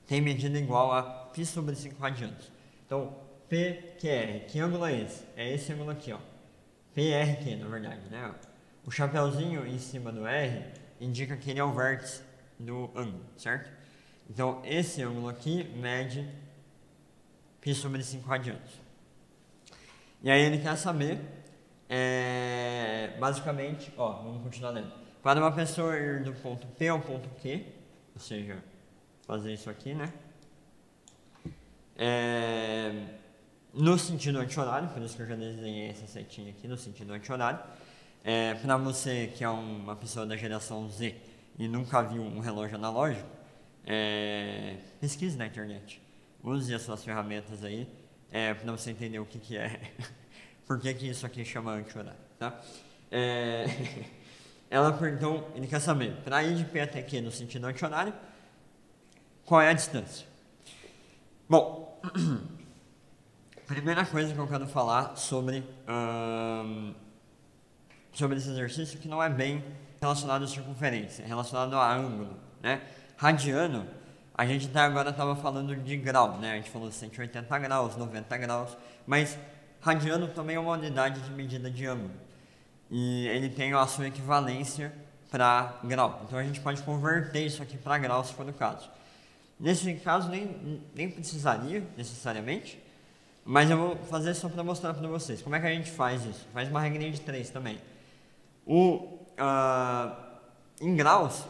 tem medida igual a π sobre 5 radianos. Então, PQR, que ângulo é esse? É esse ângulo aqui, ó. PRQ, na verdade, né? O chapeuzinho em cima do R indica que ele é o vértice do ângulo, certo? Então, esse ângulo aqui mede π sobre 5 radianos. E aí ele quer saber, basicamente, vamos continuar lendo. Para uma pessoa ir do ponto P ao ponto Q, ou seja, fazer isso aqui, né? No sentido anti-horário, por isso que eu já desenhei essa setinha aqui, no sentido anti-horário. Para você que é uma pessoa da geração Z e nunca viu um relógio analógico, pesquise na internet. Use as suas ferramentas aí para você entender o que é. Por que isso aqui chama anti-horário, tá? Então, ele quer saber, para ir de P até Q no sentido anti-horário, qual é a distância? Bom, primeira coisa que eu quero falar sobre esse exercício, que não é bem relacionado à circunferência, é relacionado a ângulo, né? Radiano, a gente até agora estava falando de grau, né? A gente falou 180 graus, 90 graus, mas radiano também é uma unidade de medida de ângulo. E ele tem a sua equivalência para grau. Então a gente pode converter isso aqui para grau, se for o caso. Nesse caso, nem precisaria necessariamente, mas eu vou fazer só para mostrar para vocês. Como é que a gente faz isso? Faz uma regrinha de 3 também. Em graus,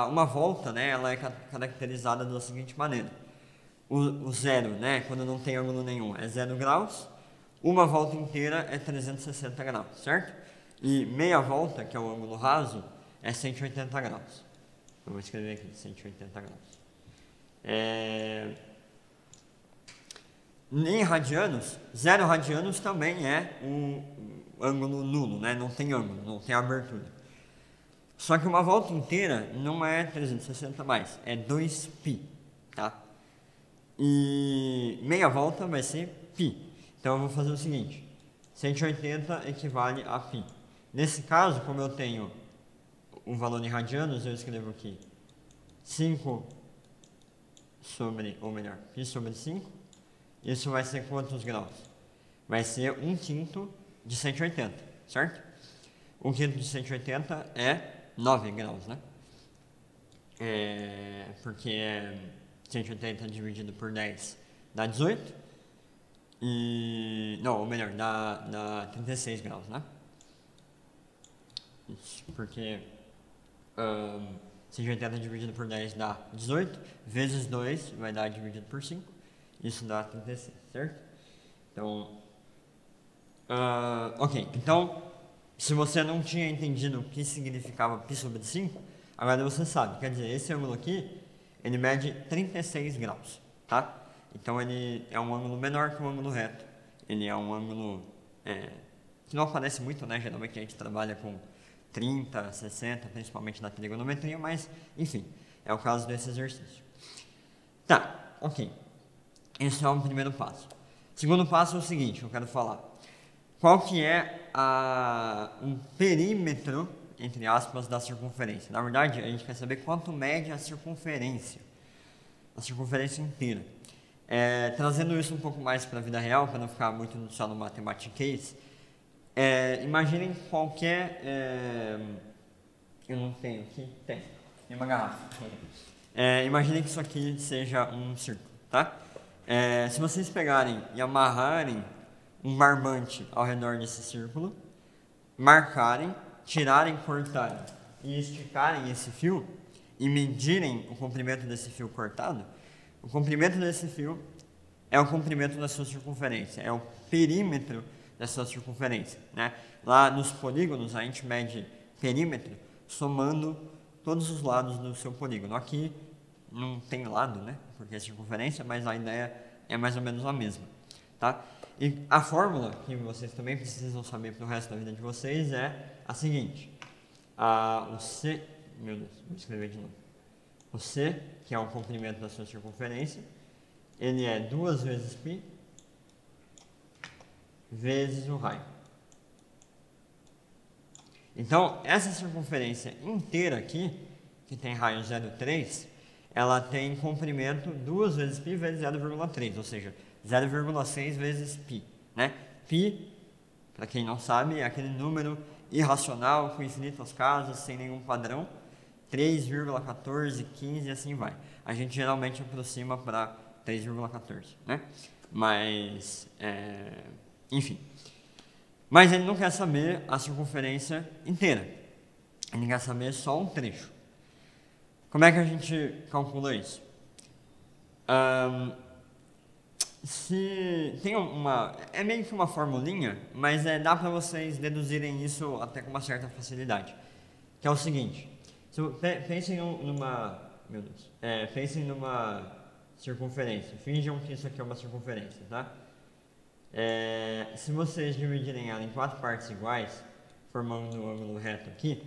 uma volta, né, ela é caracterizada da seguinte maneira. O zero, né, quando não tem ângulo nenhum, é 0 graus. Uma volta inteira é 360 graus, certo? E meia volta, que é o ângulo raso, é 180 graus. Eu vou escrever aqui, 180 graus. Em radianos, 0 radianos também é um ângulo nulo, né? Não tem ângulo, não tem abertura. Só que uma volta inteira não é 360 mais, é 2π, tá? E meia volta vai ser π. Então eu vou fazer o seguinte, 180 equivale a π. Nesse caso, como eu tenho um valor em radianos, eu escrevo aqui 5 sobre, ou melhor, π sobre 5. Isso vai ser quantos graus? Vai ser 1/5 de 180, certo? 1 quinto de 180 é 9 graus, né? Porque 180 dividido por 10 dá 18. Não, ou melhor, dá 36 graus, né? Isso, porque 180 dividido por 10 dá 18, vezes 2 vai dar dividido por 5, isso dá 36, certo? Então, ok, então, se você não tinha entendido o que significava π sobre 5, agora você sabe, quer dizer, esse ângulo aqui, ele mede 36 graus, tá? Então ele é um ângulo menor que um ângulo reto, ele é um ângulo que não aparece muito, né? Geralmente a gente trabalha com 30, 60, principalmente na trigonometria, mas, enfim, é o caso desse exercício. Tá, ok. Esse é o primeiro passo. Segundo passo é o seguinte, eu quero falar. Qual que é um perímetro, entre aspas, da circunferência? Na verdade, a gente quer saber quanto mede a circunferência inteira. Trazendo isso um pouco mais para a vida real, para não ficar muito só no mathematics, imaginem qualquer... eu não tenho aqui, tem uma garrafa. Imaginem que isso aqui seja um círculo, tá? Se vocês pegarem e amarrarem um barbante ao redor desse círculo, marcarem, tirarem, cortarem e esticarem esse fio e medirem o comprimento desse fio cortado, o comprimento desse fio é o comprimento da sua circunferência, é o perímetro da sua circunferência, né? Lá nos polígonos a gente mede perímetro somando todos os lados do seu polígono. Aqui não tem lado, né? Porque é circunferência, mas a ideia é mais ou menos a mesma, tá? E a fórmula que vocês também precisam saber para o resto da vida de vocês é a seguinte. O C... Meu Deus, vou escrever de novo. O C, que é o comprimento da sua circunferência, ele é 2 vezes π vezes o raio. Então, essa circunferência inteira aqui, que tem raio 0,3, ela tem comprimento 2 vezes π vezes 0,3, ou seja, 0,6 vezes π, né? Π, para quem não sabe, é aquele número irracional com infinitas casas, sem nenhum padrão, 3,1415 e assim vai. A gente geralmente aproxima para 3,14, né? Mas, enfim. Mas ele não quer saber a circunferência inteira. Ele quer saber só um trecho. Como é que a gente calcula isso? É meio que uma formulinha, mas dá para vocês deduzirem isso até com uma certa facilidade. Que é o seguinte, pensem pensem numa circunferência, finjam que isso aqui é uma circunferência, tá? Se vocês dividirem ela em 4 partes iguais, formando um ângulo reto aqui,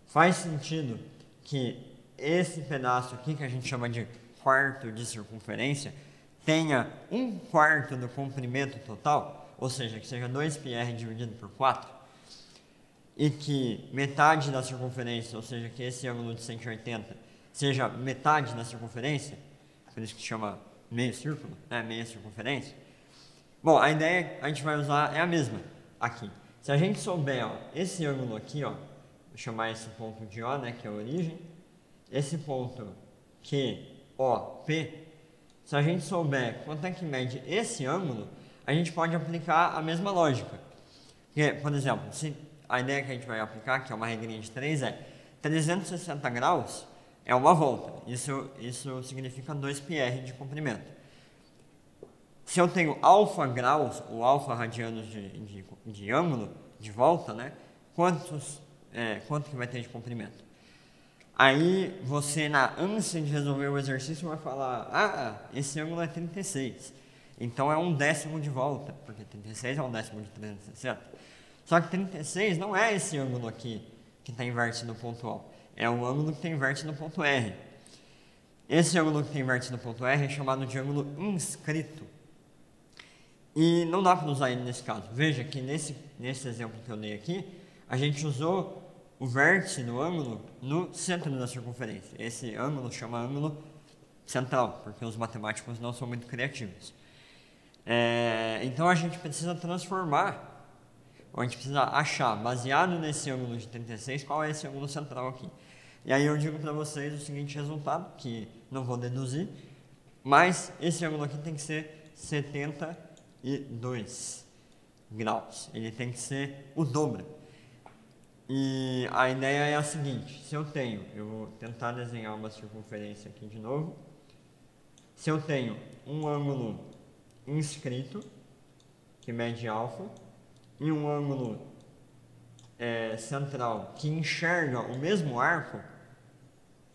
faz sentido que esse pedaço aqui, que a gente chama de quarto de circunferência, tenha 1/4 do comprimento total, ou seja, que seja 2πr dividido por 4, e que metade da circunferência, ou seja, que esse ângulo de 180 seja metade da circunferência, por isso que chama meio círculo, né, meia circunferência. Bom, a ideia que a gente vai usar é a mesma aqui. Se a gente souber esse ângulo aqui, vou chamar esse ponto de O, né, que é a origem, esse ponto QOP, se a gente souber quanto é que mede esse ângulo, a gente pode aplicar a mesma lógica. Porque, por exemplo, a ideia que a gente vai aplicar, que é uma regrinha de 3, é 360 graus é uma volta. Isso significa 2πr de comprimento. Se eu tenho alfa graus, ou alfa radianos de ângulo, de volta, né? Quanto que vai ter de comprimento? Aí você, na ânsia de resolver o exercício, vai falar, esse ângulo é 36. Então é 1/10 de volta, porque 36 é 1/10 de 360. Só que 36 não é esse ângulo aqui que está inverte no ponto O. É o ângulo que está inverte no ponto R. Esse ângulo que está inverte no ponto R é chamado de ângulo inscrito. E não dá para usar ele nesse caso. Veja que nesse exemplo que eu dei aqui, a gente usou o vértice do ângulo no centro da circunferência. Esse ângulo chama ângulo central, porque os matemáticos não são muito criativos. Então a gente precisa transformar a gente precisa achar, baseado nesse ângulo de 36, qual é esse ângulo central aqui. E aí eu digo para vocês o seguinte resultado, que não vou deduzir, mas esse ângulo aqui tem que ser 72 graus. Ele tem que ser o dobro. E a ideia é a seguinte, se eu tenho, eu vou tentar desenhar uma circunferência aqui de novo. Se eu tenho um ângulo inscrito, que mede alfa, e um ângulo central que enxerga o mesmo arco,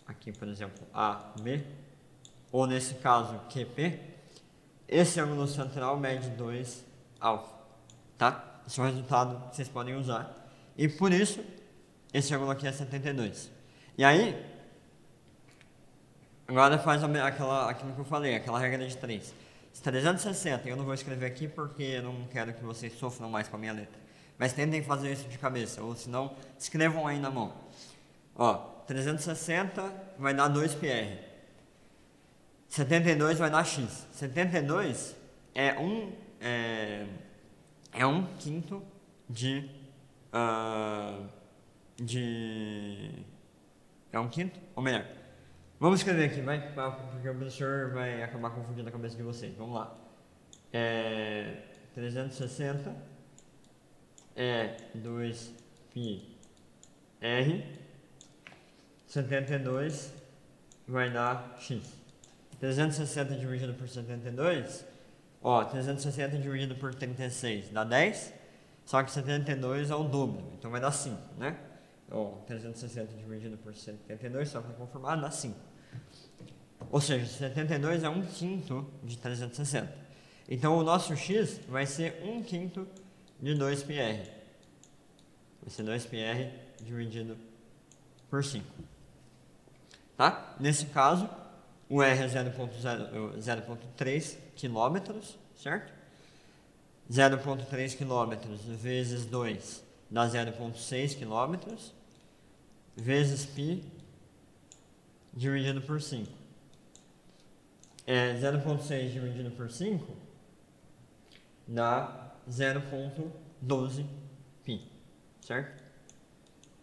aqui por exemplo AB, ou nesse caso QP, esse ângulo central mede 2 alfa, tá? Esse é o resultado que vocês podem usar. E por isso, esse ângulo aqui é 72. E aí, agora faz aquilo que eu falei, aquela regra de 3. 360, eu não vou escrever aqui porque eu não quero que vocês sofram mais com a minha letra. Mas tentem fazer isso de cabeça, ou se não, escrevam aí na mão. Ó, 360 vai dar 2πr. 72 vai dar x. 72 é um quinto de... É um quinto? Ou melhor, vamos escrever aqui, porque o professor vai acabar confundindo a cabeça de vocês. Vamos lá. 360 é 2πr. 72 vai dar x. 360 dividido por 72, ó, 360 dividido por 36 dá 10, só que 72 é o dobro, então vai dar 5, né? Ó, 360 dividido por 72, só para confirmar, dá 5. Ou seja, 72 é um quinto de 360. Então o nosso x vai ser um quinto de 2πr. Vai ser 2πr dividido por 5. Tá? Nesse caso, o R é 0,3 quilômetros, certo? 0,3 quilômetros vezes 2 dá 0,6 quilômetros, vezes π dividido por 5. 0,6 dividido por 5 dá 0,12 π, certo?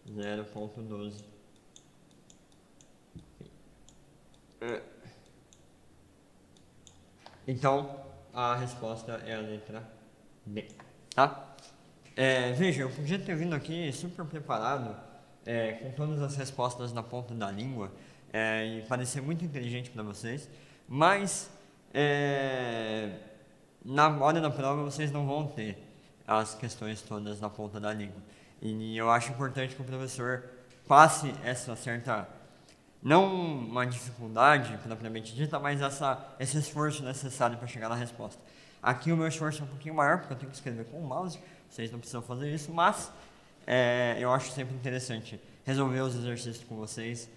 0,12 π. Então, a resposta é a letra B, tá? Veja, eu podia ter vindo aqui super preparado, com todas as respostas na ponta da língua, e parecer muito inteligente para vocês, mas na hora da prova vocês não vão ter as questões todas na ponta da língua. E eu acho importante que o professor passe essa certa, não uma dificuldade propriamente dita, mas esse esforço necessário para chegar na resposta. Aqui o meu esforço é um pouquinho maior, porque eu tenho que escrever com o mouse, vocês não precisam fazer isso, mas eu acho sempre interessante resolver os exercícios com vocês,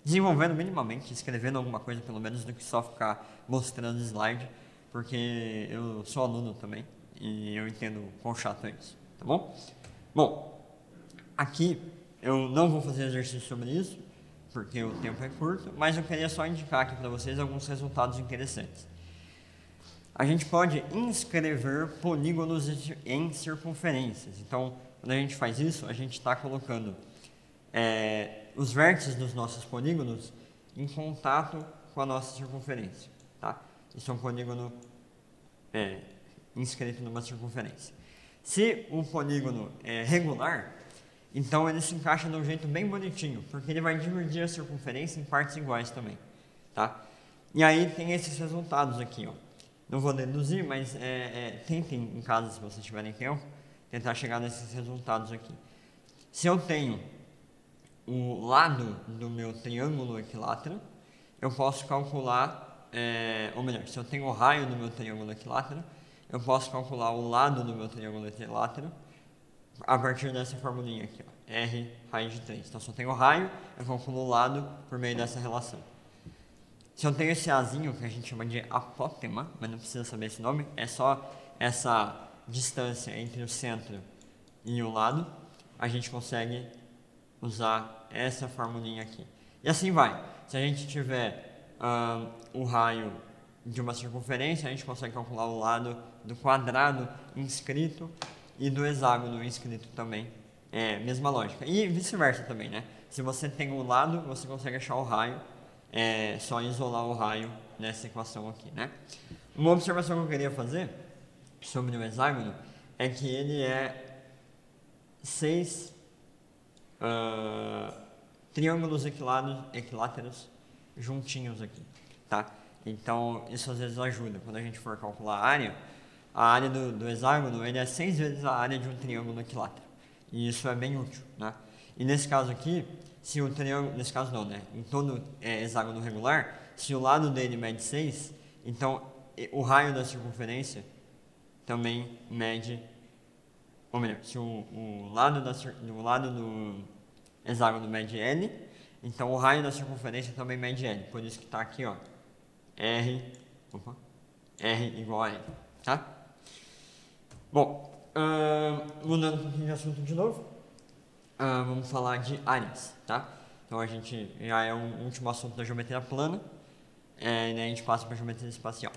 desenvolvendo minimamente, escrevendo alguma coisa pelo menos, do que só ficar mostrando slide, porque eu sou aluno também e eu entendo quão chato é isso, tá bom? Bom, aqui eu não vou fazer exercício sobre isso, porque o tempo é curto, mas eu queria só indicar aqui para vocês alguns resultados interessantes. A gente pode inscrever polígonos em circunferências. Então, quando a gente faz isso, a gente está colocando os vértices dos nossos polígonos em contato com a nossa circunferência, tá? Isso é um polígono inscrito numa circunferência. Se o polígono é regular, então ele se encaixa de um jeito bem bonitinho, porque ele vai dividir a circunferência em partes iguais também, tá? E aí tem esses resultados aqui, ó. Não vou deduzir, mas tentem em casa, se vocês tiverem tempo, tentar chegar nesses resultados aqui. Se eu tenho o lado do meu triângulo equilátero, eu posso calcular, ou melhor, se eu tenho o raio do meu triângulo equilátero, eu posso calcular o lado do meu triângulo equilátero a partir dessa formulinha aqui, ó, R raiz de 3. Então, se eu tenho o raio, eu calculo o lado por meio dessa relação. Se eu tenho esse Azinho, que a gente chama de apótema, mas não precisa saber esse nome, é só essa distância entre o centro e o lado, a gente consegue usar essa formulinha aqui. E assim vai. Se a gente tiver o raio de uma circunferência, a gente consegue calcular o lado do quadrado inscrito e do hexágono inscrito também. É, mesma lógica. E vice-versa também, né? Se você tem um lado, você consegue achar o raio, é só isolar o raio nessa equação aqui, né? Uma observação que eu queria fazer sobre o hexágono é que ele é 6 triângulos equiláteros juntinhos aqui, tá? Então, isso às vezes ajuda. Quando a gente for calcular a área do hexágono, ele é 6 vezes a área de um triângulo equilátero. E isso é bem útil, né? E nesse caso aqui, se o triângulo, nesse caso não, né? Em todo hexágono regular, se o lado dele mede 6, então o raio da circunferência também mede, ou melhor, se o lado do hexágono mede L, então o raio da circunferência também mede L. Por isso que está aqui, ó, R igual a L, tá? Bom, mudando um pouquinho de assunto de novo, vamos falar de áreas, tá? Então a gente já é um último assunto da geometria plana, e daí a gente passa para a geometria espacial.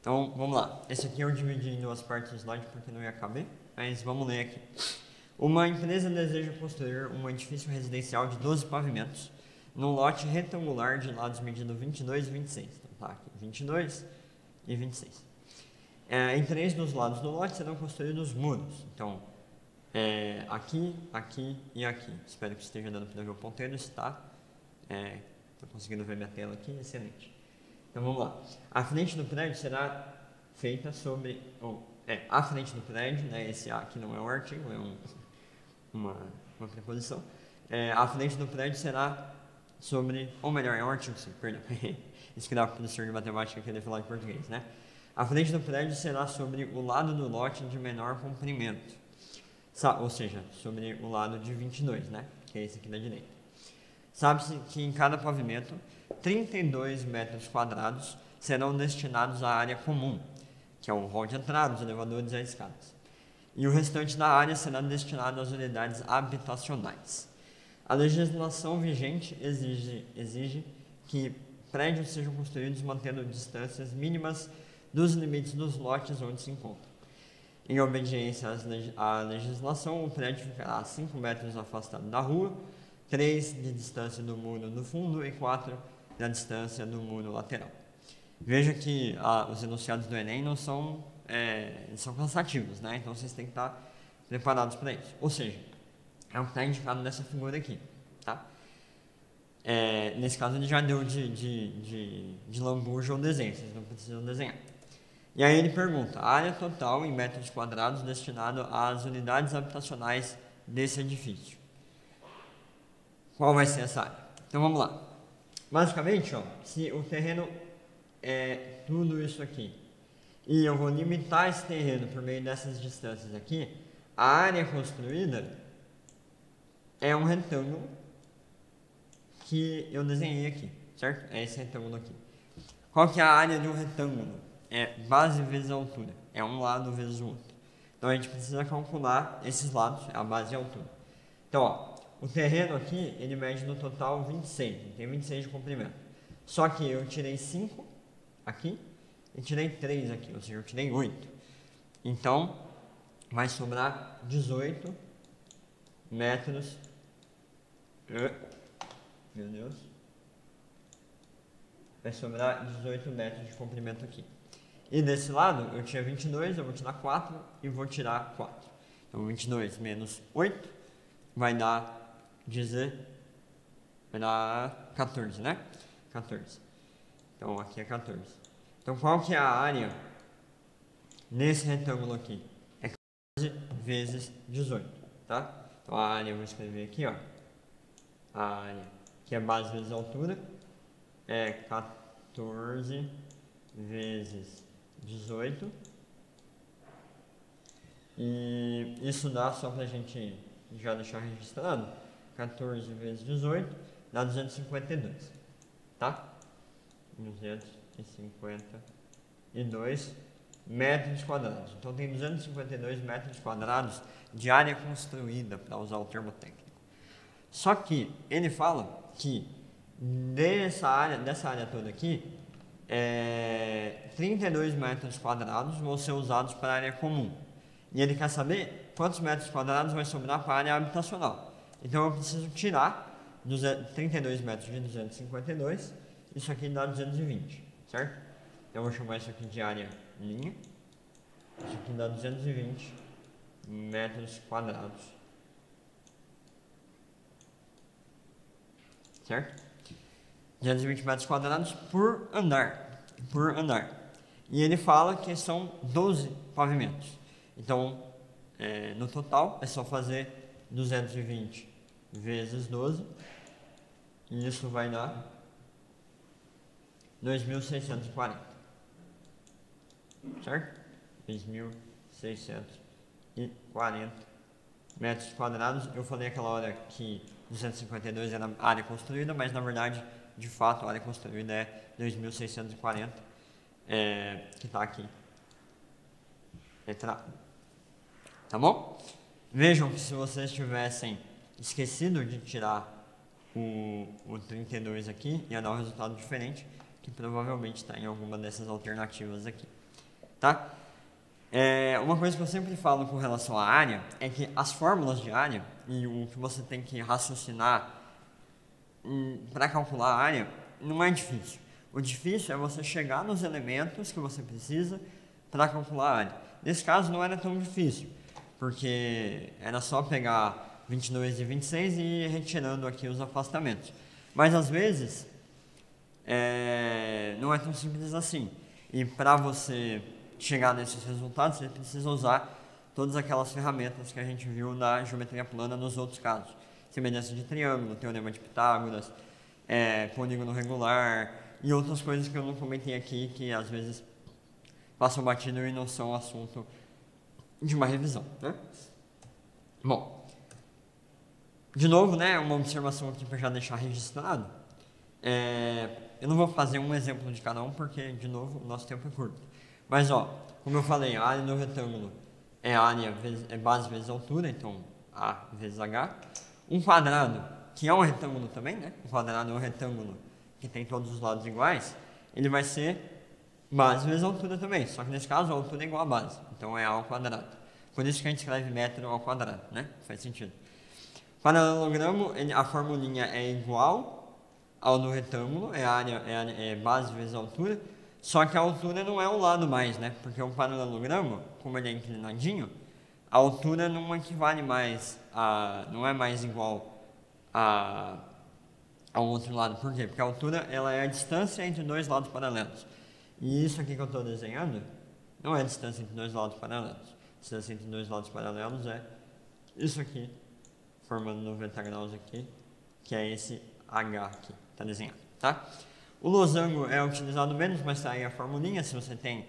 Então vamos lá, esse aqui eu dividi em duas partes do slide porque não ia caber, mas vamos ler aqui. Uma empresa deseja construir um edifício residencial de 12 pavimentos, num lote retangular de lados medindo 22 e 26. Então tá aqui, 22 e 26. Em 3 dos lados do lote serão construídos muros. Então, aqui, aqui e aqui. Espero que esteja dando para ver o ponteiro, está. Estou conseguindo ver minha tela aqui, excelente. Então vamos lá. A frente do prédio será feita sobre... a frente do prédio, né, esse A aqui não é um artigo, é uma preposição. A frente do prédio será sobre... Ou melhor, é um artigo sim, perdão. Isso que dá para o professor de matemática querer falar em português, né? A frente do prédio será sobre o lado do lote de menor comprimento. Ou seja, sobre o lado de 22, né? Que é esse aqui da direita. Sabe-se que em cada pavimento, 32 metros quadrados serão destinados à área comum, que é o hall de entrada, os elevadores e as escadas. E o restante da área será destinado às unidades habitacionais. A legislação vigente exige que prédios sejam construídos mantendo distâncias mínimas dos limites dos lotes onde se encontram. Em obediência à legislação, o prédio ficará a 5 metros afastado da rua, 3 de distância do muro do fundo e 4 da distância do muro lateral. Veja que os enunciados do Enem não são, são cansativos, né? Então vocês têm que estar preparados para isso. Ou seja, é o que está indicado nessa figura aqui, tá? Nesse caso ele já deu de lambuja o desenho, vocês não precisam desenhar. E aí ele pergunta, a área total em metros quadrados destinado às unidades habitacionais desse edifício. Qual vai ser essa área? Então vamos lá. Basicamente, ó, se o terreno é tudo isso aqui, e eu vou limitar esse terreno por meio dessas distâncias aqui, a área construída é um retângulo que eu desenhei aqui, certo? É esse retângulo aqui. Qual que é a área de um retângulo? É base vezes a altura. É um lado vezes o outro. Então a gente precisa calcular esses lados, a base e a altura. Então, ó, o terreno aqui, ele mede no total 26. Ele tem 26 de comprimento. Só que eu tirei 5 aqui e tirei 3 aqui, ou seja, eu tirei 8. Então, vai sobrar 18 metros. Meu Deus. Vai sobrar 18 metros de comprimento aqui. E desse lado, eu tinha 22, eu vou tirar 4 e vou tirar 4. Então, 22 menos 8 vai dar 14, né? 14. Então, aqui é 14. Então, qual que é a área nesse retângulo aqui? É 14 vezes 18, tá? Então, a área, eu vou escrever aqui, ó. A área, que é base vezes altura, é 14 vezes 18. E isso dá, só pra gente já deixar registrado, 14 vezes 18 dá 252, tá? 252 metros quadrados. Então tem 252 metros quadrados de área construída, para usar o termo técnico. Só que ele fala que dessa área toda aqui, 32 metros quadrados vão ser usados para a área comum. E ele quer saber quantos metros quadrados vai sobrar para a área habitacional. Então eu preciso tirar 32 metros de 252, isso aqui dá 220, certo? Então eu vou chamar isso aqui de área linha, isso aqui dá 220 metros quadrados, certo? 220 metros quadrados por andar, E ele fala que são 12 pavimentos. Então, no total, é só fazer 220 vezes 12, e isso vai dar 2.640, certo? 2.640 metros quadrados. Eu falei aquela hora que 252 era a área construída, mas na verdade, de fato, a área construída é 2.640, que está aqui. Tá bom? Vejam que se vocês tivessem esquecido de tirar o 32 aqui, ia dar um resultado diferente, que provavelmente está em alguma dessas alternativas aqui. Tá? Uma coisa que eu sempre falo com relação à área é que as fórmulas de área e o que você tem que raciocinar para calcular a área não é difícil. O difícil é você chegar nos elementos que você precisa para calcular a área. Nesse caso não era tão difícil, porque era só pegar 22 e 26 e ir retirando aqui os afastamentos. Mas às vezes não é tão simples assim. E para você chegar nesses resultados, você precisa usar todas aquelas ferramentas que a gente viu na geometria plana nos outros casos. Semelhança de triângulo, teorema de Pitágoras, polígono regular e outras coisas que eu não comentei aqui, que às vezes passam batido e não são assunto de uma revisão, né? Bom, de novo, né, uma observação aqui para já deixar registrado. Eu não vou fazer um exemplo de cada um, porque, de novo, o nosso tempo é curto. Mas, como eu falei, a área do retângulo é base vezes altura, então A vezes H. Um quadrado, que é um retângulo também, né? Um quadrado é um retângulo que tem todos os lados iguais, ele vai ser base vezes altura também, só que nesse caso a altura é igual a base, então é A ao quadrado. Por isso que a gente escreve metro ao quadrado, né? Faz sentido. Paralelogramo, a formulinha é igual ao do retângulo, é base vezes altura, só que a altura não é o lado mais, né? Porque o paralelogramo, como ele é inclinadinho, a altura não equivale mais não é mais igual ao outro lado. Por quê? Porque a altura ela é a distância entre dois lados paralelos. E isso aqui que eu estou desenhando não é a distância entre dois lados paralelos. A distância entre dois lados paralelos é isso aqui, formando 90 graus aqui, que é esse H aqui, está desenhado, tá? O losango é utilizado menos, mas está aí a formulinha. Se você tem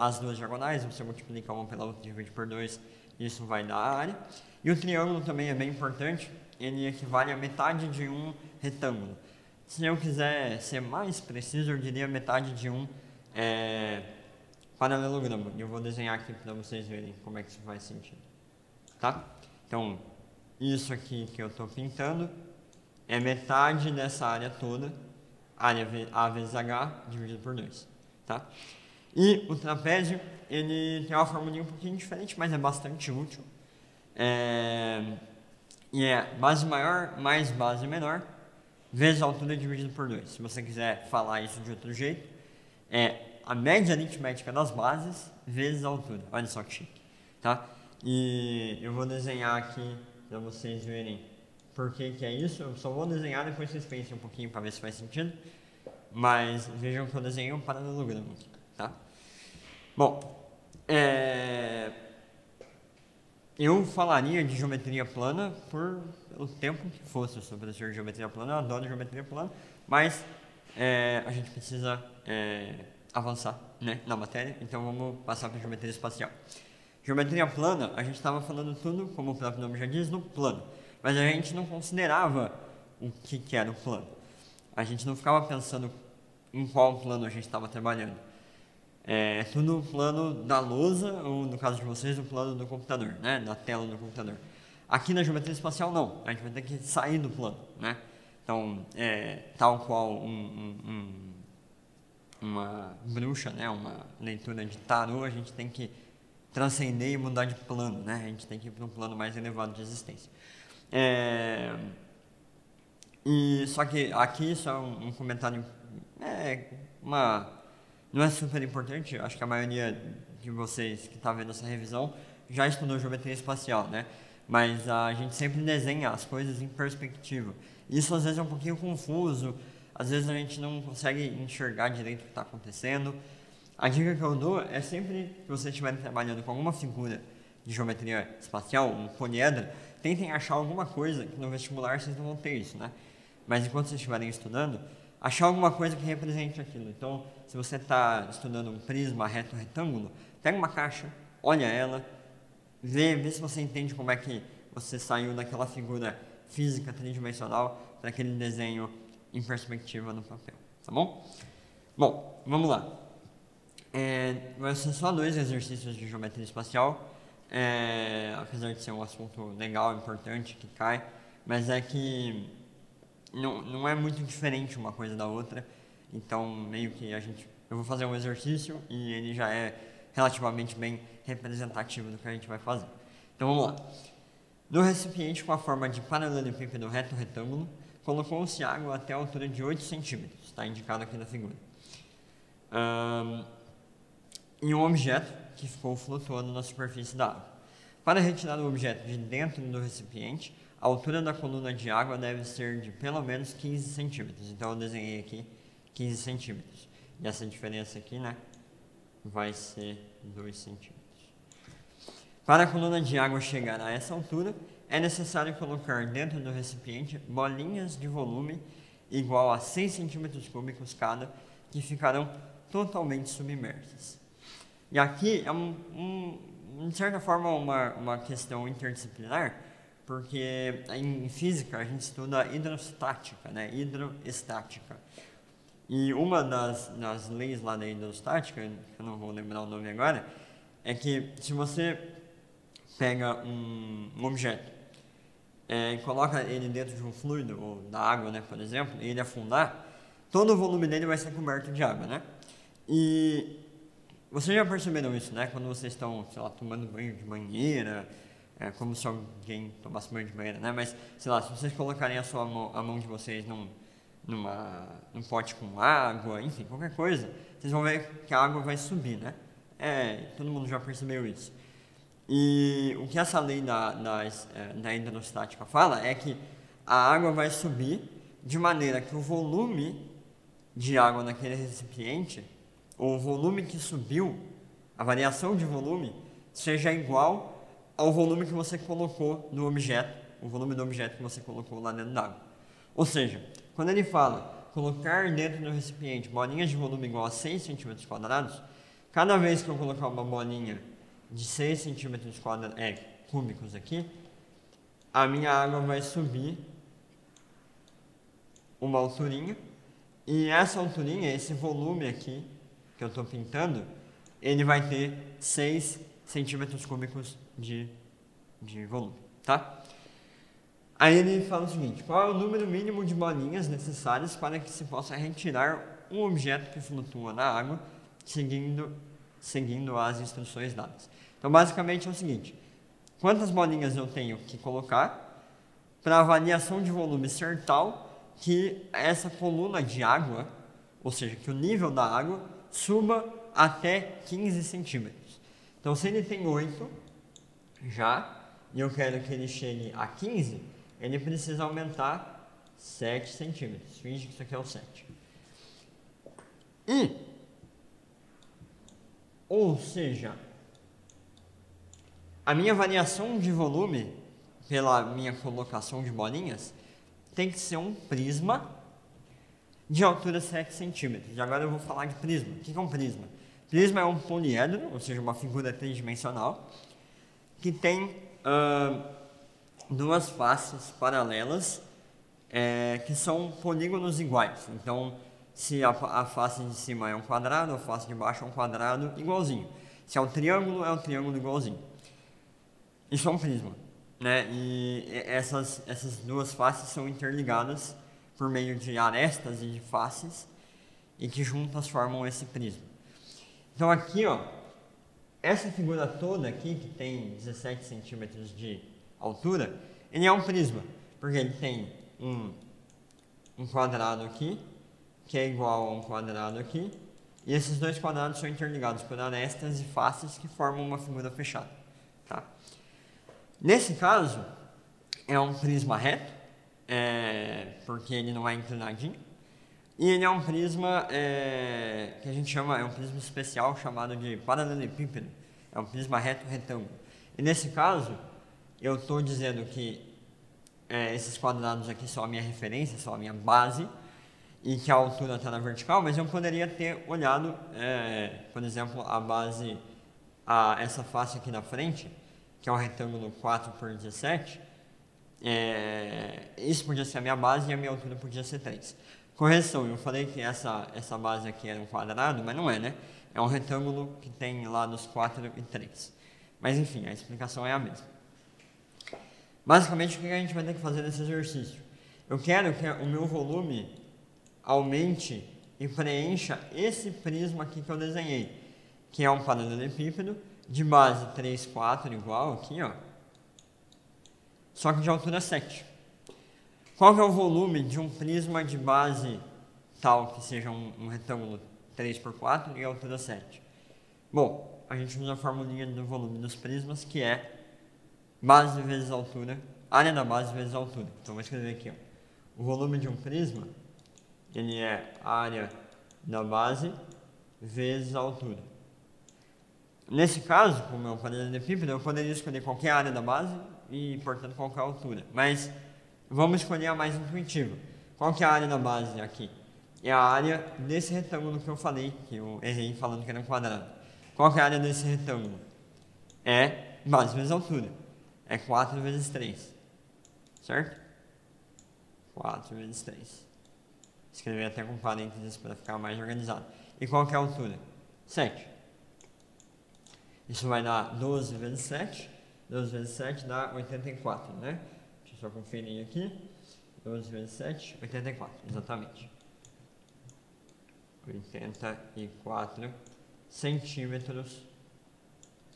as duas diagonais, você multiplica uma pela outra, divide por 2, isso vai dar a área. E o triângulo também é bem importante, ele equivale a metade de um retângulo. Se eu quiser ser mais preciso, eu diria metade de um paralelogramo. Eu vou desenhar aqui para vocês verem como é que isso faz sentido, tá? Então, isso aqui que eu estou pintando é metade dessa área toda, área A vezes H dividido por 2, tá? E o trapézio, ele tem uma formulinha um pouquinho diferente, mas é bastante útil. E é base maior mais base menor vezes a altura dividido por 2. Se você quiser falar isso de outro jeito, é a média aritmética das bases vezes a altura. Olha só que chique, tá? E eu vou desenhar aqui para vocês verem por que é isso. Eu só vou desenhar, depois vocês pensem um pouquinho para ver se faz sentido. Mas vejam que eu desenhei um paralelogramo aqui, tá? Bom, eu falaria de geometria plana por o tempo que fosse. Eu sou professor de geometria plana, eu adoro geometria plana, mas a gente precisa avançar, né, na matéria, então vamos passar para geometria espacial. Geometria plana, a gente estava falando tudo, como o próprio nome já diz, no plano, mas a gente não considerava o que era o plano. A gente não ficava pensando em qual plano a gente estava trabalhando. Tudo o plano da lousa, ou no caso de vocês, o plano do computador, né, da tela do computador. Aqui na geometria espacial, não. A gente vai ter que sair do plano, né? Então, tal qual uma bruxa, né, uma leitura de tarô, a gente tem que transcender e mudar de plano, né? A gente tem que ir para um plano mais elevado de existência. E só que aqui só um comentário, não é super importante. Acho que a maioria de vocês que está vendo essa revisão já estudou geometria espacial, né? Mas a gente sempre desenha as coisas em perspectiva. Isso às vezes é um pouquinho confuso, às vezes a gente não consegue enxergar direito o que está acontecendo. A dica que eu dou é sempre que vocês estiverem trabalhando com alguma figura de geometria espacial, um poliedro, tentem achar alguma coisa, que no vestibular vocês não vão ter isso, né? Mas enquanto vocês estiverem estudando, achar alguma coisa que represente aquilo. Então, se você está estudando um prisma reto retângulo, pega uma caixa, olha ela, vê se você entende como é que você saiu daquela figura física tridimensional para aquele desenho em perspectiva no papel, tá bom? Bom, vamos lá. Vai ser só 2 exercícios de geometria espacial, apesar de ser um assunto legal, importante, que cai, mas é que não é muito diferente uma coisa da outra, então meio que eu vou fazer um exercício e ele já é relativamente bem representativo do que a gente vai fazer. Então vamos lá. No recipiente com a forma de paralelepípedo reto retângulo, colocou-se água até a altura de 8 centímetros, está indicado aqui na figura. E um objeto que ficou flutuando na superfície da água. Para retirar o objeto de dentro do recipiente, a altura da coluna de água deve ser de pelo menos 15 centímetros. Então eu desenhei aqui 15 centímetros. E essa diferença aqui, né, vai ser 2 centímetros. Para a coluna de água chegar a essa altura, é necessário colocar dentro do recipiente bolinhas de volume igual a 6 centímetros cúbicos cada, que ficarão totalmente submersas. E aqui é, de certa forma, uma questão interdisciplinar, porque em física a gente estuda hidrostática, né? Hidroestática. E uma das leis lá da hidrostática, que eu não vou lembrar o nome agora, é que se você pega um objeto e coloca ele dentro de um fluido, ou da água, né, por exemplo, e ele afundar, todo o volume dele vai ser coberto de água, né? E vocês já perceberam isso, né? Quando vocês estão, sei lá, tomando banho de banheira, como se alguém tomasse banho de banheira, né? Mas, sei lá, se vocês colocarem a mão de vocês num pote com água, enfim, qualquer coisa, vocês vão ver que a água vai subir, né? Todo mundo já percebeu isso. E o que essa lei da hidrostática fala é que a água vai subir de maneira que o volume de água naquele recipiente, ou o volume que subiu, a variação de volume, seja igual ao volume que você colocou no objeto, o volume do objeto que você colocou lá dentro da água. Ou seja, quando ele fala colocar dentro do recipiente bolinhas de volume igual a 6 centímetros quadrados, cada vez que eu colocar uma bolinha de 6 centímetros cúbicos aqui, a minha água vai subir uma alturinha, e essa alturinha, esse volume aqui que eu estou pintando, ele vai ter 6 centímetros cúbicos de volume, tá? Aí ele fala o seguinte: qual é o número mínimo de bolinhas necessárias para que se possa retirar um objeto que flutua na água seguindo as instruções dadas? Então, basicamente é o seguinte: quantas bolinhas eu tenho que colocar para a variação de volume ser tal que essa coluna de água, ou seja, que o nível da água suba até 15 centímetros. Então, se ele tem 8 já, e eu quero que ele chegue a 15, ele precisa aumentar 7 centímetros. Finge que isso aqui é o 7. Ou seja, a minha variação de volume, pela minha colocação de bolinhas, tem que ser um prisma de altura 7 centímetros. E agora eu vou falar de prisma. O que é um prisma? Prisma é um poliedro, ou seja, uma figura tridimensional, que tem duas faces paralelas, que são polígonos iguais. Então, se a face de cima é um quadrado, a face de baixo é um quadrado igualzinho. Se é um triângulo igualzinho. Isso é um prisma, né? E essas duas faces são interligadas por meio de arestas e de faces, e que juntas formam esse prisma. Então aqui, ó, essa figura toda aqui, que tem 17 centímetros de altura, ele é um prisma, porque ele tem um quadrado aqui, que é igual a um quadrado aqui, e esses dois quadrados são interligados por arestas e faces que formam uma figura fechada. Tá? Nesse caso, é um prisma reto, porque ele não é inclinadinho, e ele é um prisma que a gente chama, é um prisma especial chamado de paralelepípedo, é um prisma reto retângulo. E nesse caso, eu estou dizendo que esses quadrados aqui são a minha referência, são a minha base, e que a altura está na vertical, mas eu poderia ter olhado, por exemplo, a base, essa face aqui na frente, que é um retângulo 4 por 17, isso podia ser a minha base e a minha altura podia ser 3. Correção, eu falei que essa base aqui era um quadrado, mas não é, né? É um retângulo que tem lados 4 e 3. Mas enfim, a explicação é a mesma. Basicamente, o que a gente vai ter que fazer nesse exercício? Eu quero que o meu volume aumente e preencha esse prisma aqui que eu desenhei, que é um paralelepípedo de base 3, 4, igual aqui, ó, só que de altura 7. Qual que é o volume de um prisma de base tal que seja um retângulo 3 por 4 e altura 7? Bom, a gente usa a formulinha do volume dos prismas, que é base vezes altura, área da base vezes altura. Então, vou escrever aqui, ó. O volume de um prisma, ele é área da base vezes a altura. Nesse caso, como é um paralelepípedo, eu poderia escolher qualquer área da base e, portanto, qualquer altura. Mas vamos escolher a mais intuitiva. Qual que é a área da base aqui? É a área desse retângulo que eu falei, que eu errei falando que era um quadrado. Qual que é a área desse retângulo? É base vezes altura. É 4 vezes 3. Certo? 4 vezes 3. Escrever até com parênteses para ficar mais organizado. E qual que é a altura? 7. Isso vai dar 12 vezes 7. 12 vezes 7 dá 84, né? Deixa eu só conferir aqui. 12 vezes 7, 84, exatamente. 84 centímetros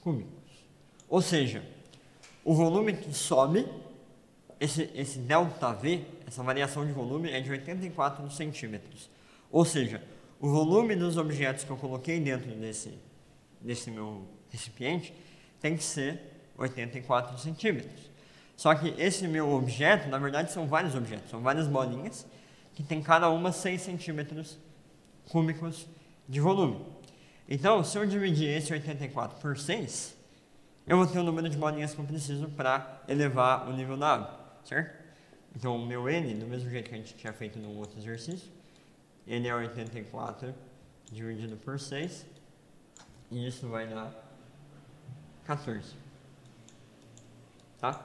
cúbicos. Ou seja, o volume que sobe, esse ΔV, essa variação de volume é de 84 centímetros. Ou seja, o volume dos objetos que eu coloquei dentro desse meu recipiente tem que ser 84 centímetros. Só que esse meu objeto, na verdade, são vários objetos, são várias bolinhas que tem cada uma 6 centímetros cúbicos de volume. Então, se eu dividir esse 84 por 6, eu vou ter o número de bolinhas que eu preciso para elevar o nível da água, certo? Então, o meu N, do mesmo jeito que a gente tinha feito no outro exercício, ele é 84 dividido por 6, e isso vai dar 14. Tá?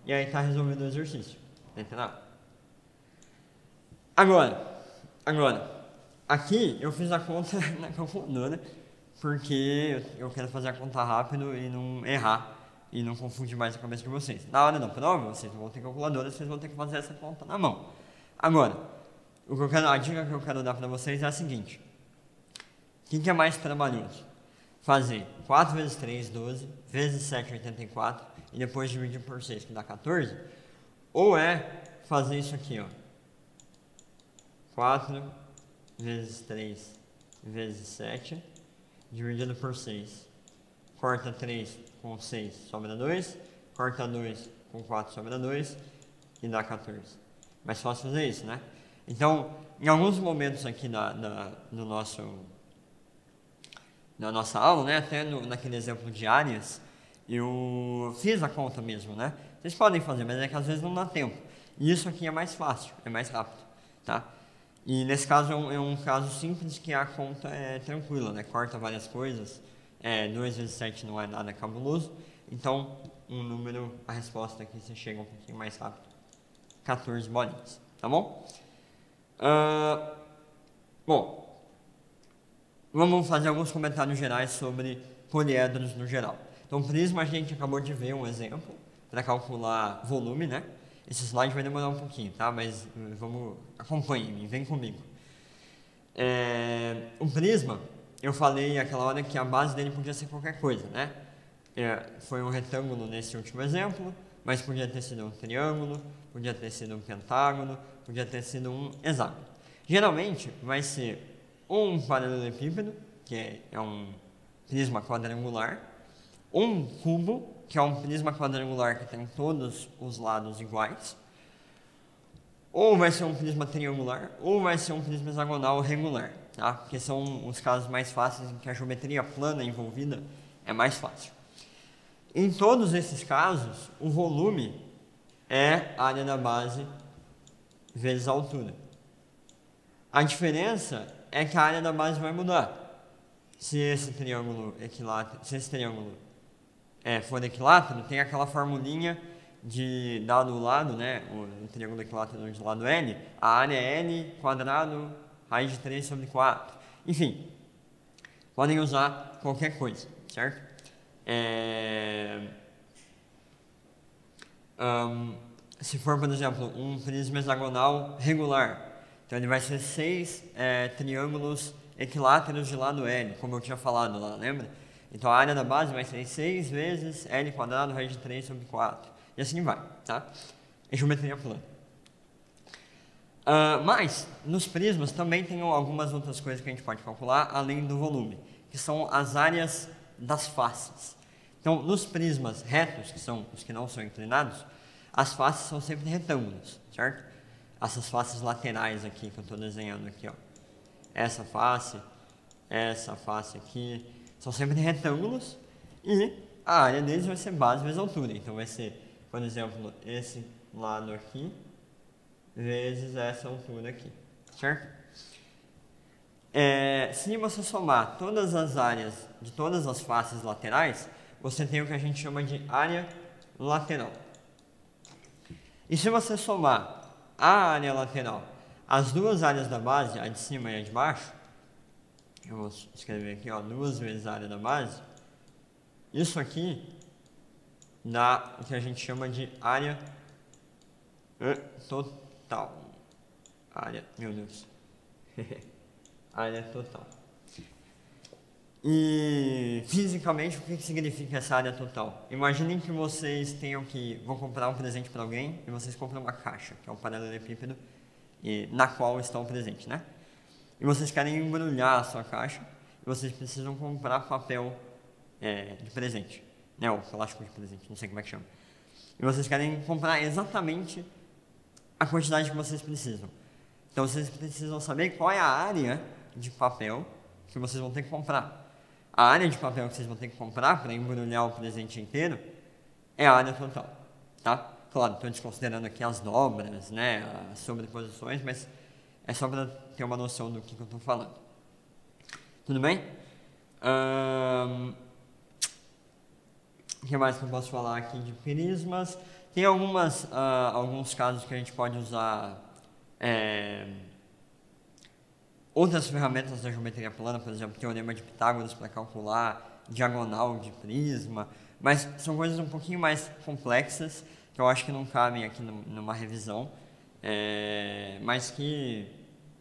E aí está resolvido o exercício. Entendeu? Agora, aqui eu fiz a conta na calculadora, porque eu quero fazer a conta rápido e não errar, e não confundir mais a cabeça de vocês. Na hora da prova, vocês não vão ter calculadora, vocês vão ter que fazer essa conta na mão. Agora, a dica que eu quero dar para vocês é a seguinte. O que é mais trabalhoso? Fazer 4 vezes 3, 12, vezes 7, 84, e depois dividir por 6, que dá 14, ou é fazer isso aqui, ó. 4 vezes 3 vezes 7, dividido por 6. Corta 3 com 6, sobra 2. Corta 2 com 4, sobra 2. E dá 14. Mais fácil fazer isso, né? Então, em alguns momentos aqui na nossa aula, né, até naquele exemplo de áreas, eu fiz a conta mesmo, né? Vocês podem fazer, mas é que às vezes não dá tempo. E isso aqui é mais fácil, é mais rápido, tá? E nesse caso é um caso simples que a conta é tranquila, né? Corta várias coisas, 2 vezes 7 não é nada cabuloso, então a resposta aqui você chega um pouquinho mais rápido. 14 bolinhas, tá bom? Bom, vamos fazer alguns comentários gerais sobre poliedros no geral. Então, prisma a gente acabou de ver um exemplo para calcular volume, né? Esse slide vai demorar um pouquinho, tá? Mas acompanhe-me, vem comigo. O prisma, eu falei aquela hora que a base dele podia ser qualquer coisa, né? Foi um retângulo nesse último exemplo, mas podia ter sido um triângulo, podia ter sido um pentágono, podia ter sido um hexágono. Geralmente vai ser um paralelepípedo, que é um prisma quadrangular, um cubo, que é um prisma quadrangular que tem todos os lados iguais, ou vai ser um prisma triangular, ou vai ser um prisma hexagonal regular, tá? Porque são os casos mais fáceis em que a geometria plana envolvida é mais fácil. Em todos esses casos, o volume é a área da base vezes a altura. A diferença é que a área da base vai mudar. Se esse triângulo for equilátero, tem aquela formulinha de dado o lado, né, o triângulo equilátero de lado L, a área é L quadrado raiz de 3 sobre 4. Enfim, podem usar qualquer coisa, certo? Se for, por exemplo, um prisma hexagonal regular, então ele vai ser 6 triângulos equiláteros de lado L, como eu tinha falado lá, lembra? Então a área da base vai ser 6 vezes L quadrado raiz de 3 sobre 4. E assim vai, tá? É geometria plana. Mas, nos prismas também tem algumas outras coisas que a gente pode calcular, além do volume, que são as áreas das faces. Então, nos prismas retos, que são os que não são inclinados, as faces são sempre retângulos, certo? Essas faces laterais aqui que eu estou desenhando aqui, ó. Essa face aqui, são sempre retângulos e a área deles vai ser base vezes altura. Então vai ser, por exemplo, esse lado aqui vezes essa altura aqui, certo? Se você somar todas as áreas de todas as faces laterais, você tem o que a gente chama de área lateral. E se você somar a área lateral, as duas áreas da base, a de cima e a de baixo, eu vou escrever aqui, ó, 2 vezes a área da base, isso aqui dá o que a gente chama de área total. Meu Deus. Área total. E fisicamente, o que significa essa área total? Imaginem que vocês vão comprar um presente para alguém e vocês compram uma caixa, que é um paralelepípedo, na qual está o presente, né? E vocês querem embrulhar a sua caixa e vocês precisam comprar papel de presente, né? Ou plástico de presente, não sei como é que chama. E vocês querem comprar exatamente a quantidade que vocês precisam. Então vocês precisam saber qual é a área de papel que vocês vão ter que comprar. A área de papel que vocês vão ter que comprar para embrulhar o presente inteiro é a área total, tá? Claro, estou desconsiderando aqui as dobras, né, as sobreposições, mas é só para ter uma noção do que eu estou falando. Tudo bem? O que mais que eu posso falar aqui de prismas? Tem alguns casos que a gente pode usar outras ferramentas da geometria plana, por exemplo, teorema de Pitágoras para calcular diagonal de prisma, mas são coisas um pouquinho mais complexas que eu acho que não cabem aqui numa revisão, mas que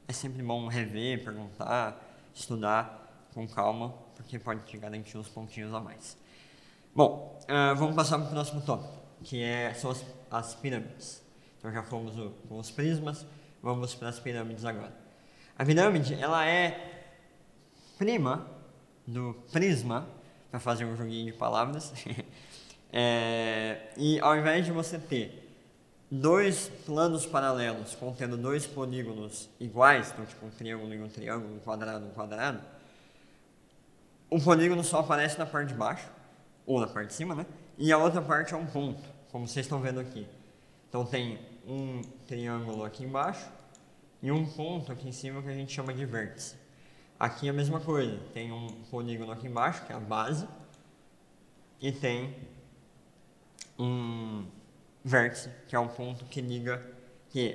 é sempre bom rever, perguntar, estudar com calma, porque pode te garantir uns pontinhos a mais. Bom, vamos passar para o próximo tópico, que são as pirâmides. Então já fomos com os prismas, vamos para as pirâmides agora. A pirâmide, ela é prima do prisma, para fazer um joguinho de palavras, e ao invés de você ter 2 planos paralelos contendo 2 polígonos iguais, então tipo um triângulo e um triângulo, um quadrado, o polígono só aparece na parte de baixo, ou na parte de cima, né? E a outra parte é um ponto, como vocês estão vendo aqui. Então tem um triângulo aqui embaixo e um ponto aqui em cima que a gente chama de vértice. Aqui é a mesma coisa, tem um polígono aqui embaixo, que é a base, e tem um vértice, que é um ponto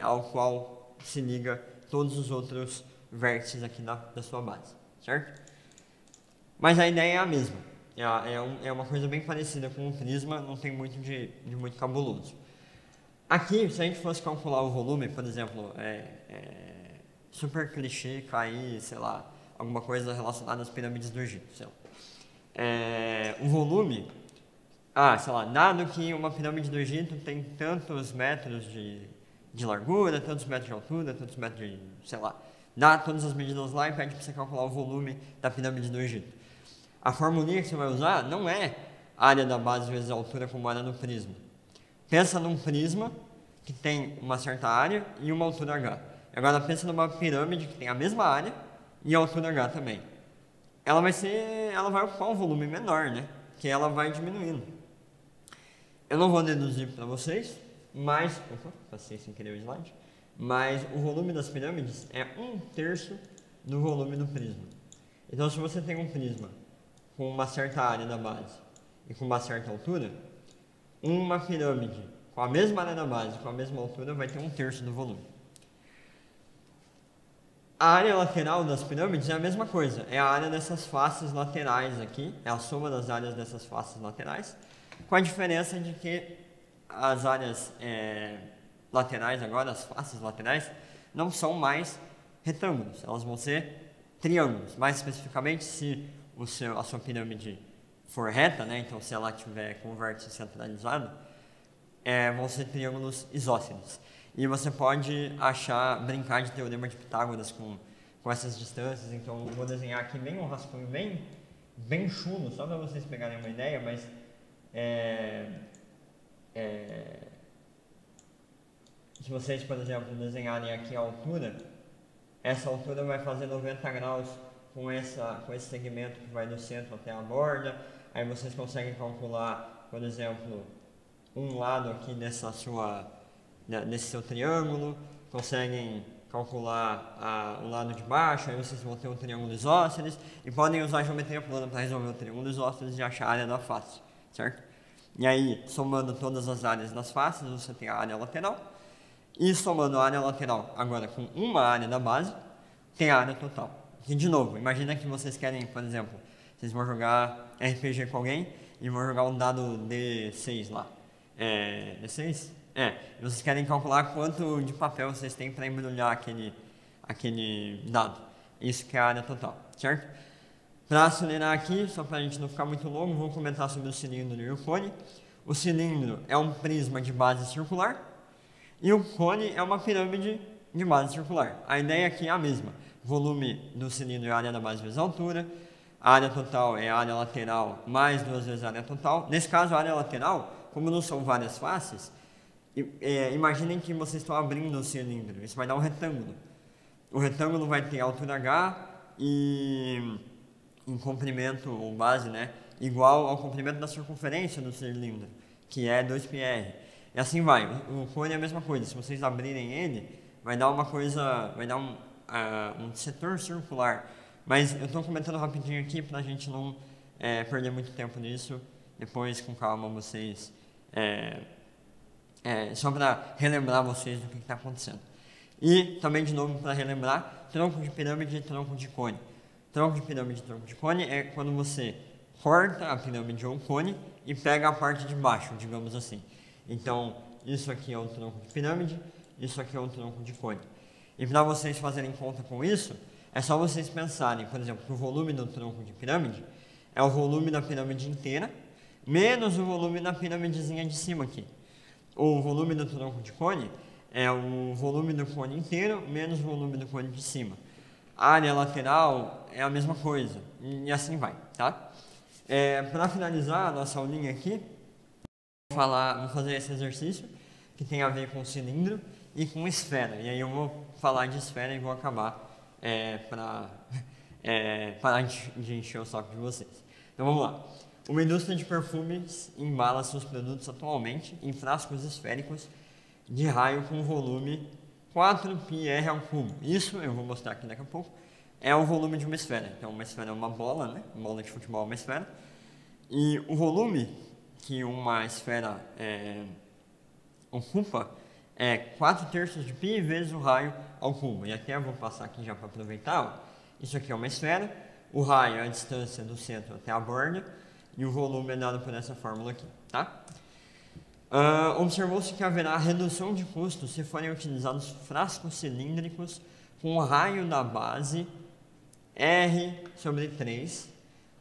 ao qual se liga todos os outros vértices aqui da sua base, certo? Mas a ideia é a mesma, é uma coisa bem parecida com o prisma, não tem muito de muito cabuloso. Aqui, se a gente fosse calcular o volume, por exemplo, super clichê cair, sei lá, alguma coisa relacionada às pirâmides do Egito, sei lá. O volume, sei lá, dado que uma pirâmide do Egito tem tantos metros de largura, tantos metros de altura, tantos metros de, sei lá, dá todas as medidas lá e pede para você calcular o volume da pirâmide do Egito. A formulinha que você vai usar não é área da base vezes a altura como era no prisma. Pensa num prisma que tem uma certa área e uma altura h. Agora pensa numa pirâmide que tem a mesma área e a altura h também. Ela vai ocupar um volume menor, né? Que ela vai diminuindo. Eu não vou deduzir para vocês, mas... Opa, passei sem querer o slide. Mas o volume das pirâmides é 1/3 do volume do prisma. Então, se você tem um prisma com uma certa área da base e com uma certa altura, uma pirâmide com a mesma área da base e com a mesma altura vai ter 1/3 do volume. A área lateral das pirâmides é a mesma coisa, é a área dessas faces laterais aqui, é a soma das áreas dessas faces laterais, com a diferença de que as áreas laterais agora, as faces laterais, não são mais retângulos, elas vão ser triângulos. Mais especificamente, se a sua pirâmide for reta, né, então se ela tiver com o vértice centralizado, vão ser triângulos isósceles. E você pode brincar de teorema de Pitágoras com essas distâncias. Então, eu vou desenhar aqui bem um rascunho bem chulo, só para vocês pegarem uma ideia, mas se vocês, por exemplo, desenharem aqui a altura, essa altura vai fazer 90 graus com esse segmento que vai do centro até a borda. Aí vocês conseguem calcular, por exemplo, um lado aqui nesse seu triângulo, conseguem calcular o lado de baixo, aí vocês vão ter um triângulo isósceles e podem usar a geometria plana para resolver o triângulo isósceles e achar a área da face, certo? E aí, somando todas as áreas das faces, você tem a área lateral, e somando a área lateral agora com uma área da base, tem a área total. E de novo, imagina que vocês querem, por exemplo, vocês vão jogar RPG com alguém e vão jogar um dado D6 lá. D6? E vocês querem calcular quanto de papel vocês têm para embrulhar aquele dado. Isso que é a área total, certo? Para acelerar aqui, só para a gente não ficar muito longo, vou comentar sobre o cilindro e o cone. O cilindro é um prisma de base circular e o cone é uma pirâmide de base circular. A ideia aqui é a mesma. Volume do cilindro é a área da base vezes a altura. A área total é a área lateral mais 2 vezes a área total. Nesse caso, a área lateral, como não são várias faces, imaginem que vocês estão abrindo o cilindro. Isso vai dar um retângulo. O retângulo vai ter altura h e um comprimento, ou base, né, igual ao comprimento da circunferência do cilindro, que é 2πr. E assim vai. O cone é a mesma coisa. Se vocês abrirem ele, vai dar um setor circular. Mas eu estou comentando rapidinho aqui para a gente não perder muito tempo nisso. Depois, com calma, vocês... só para relembrar vocês do que está acontecendo. E também, de novo, para relembrar, tronco de pirâmide e tronco de cone. Tronco de pirâmide e tronco de cone é quando você corta a pirâmide ou o cone e pega a parte de baixo, digamos assim. Então, isso aqui é um tronco de pirâmide, isso aqui é um tronco de cone. E para vocês fazerem conta com isso, é só vocês pensarem, por exemplo, que o volume do tronco de pirâmide é o volume da pirâmide inteira, menos o volume da pirâmidezinha de cima aqui. O volume do tronco de cone é o volume do cone inteiro, menos o volume do cone de cima. A área lateral é a mesma coisa, e assim vai, tá? Para finalizar a nossa aulinha aqui, vou fazer esse exercício, que tem a ver com cilindro e com esfera. E aí eu vou falar de esfera e vou acabar para parar de encher o saco de vocês. Então vamos lá. Uma indústria de perfumes embala seus produtos atualmente em frascos esféricos de raio com volume 4πr ao cubo. Isso, eu vou mostrar aqui daqui a pouco, é o volume de uma esfera. Então uma esfera é uma bola, né? Uma bola de futebol é uma esfera. E o volume que uma esfera ocupa é 4/3 de π vezes o raio ao cubo. E até eu vou passar aqui já para aproveitar. Ó. Isso aqui é uma esfera, o raio é a distância do centro até a borda e o volume é dado por essa fórmula aqui, tá? Observou-se que haverá redução de custos se forem utilizados frascos cilíndricos com o raio da base R sobre 3,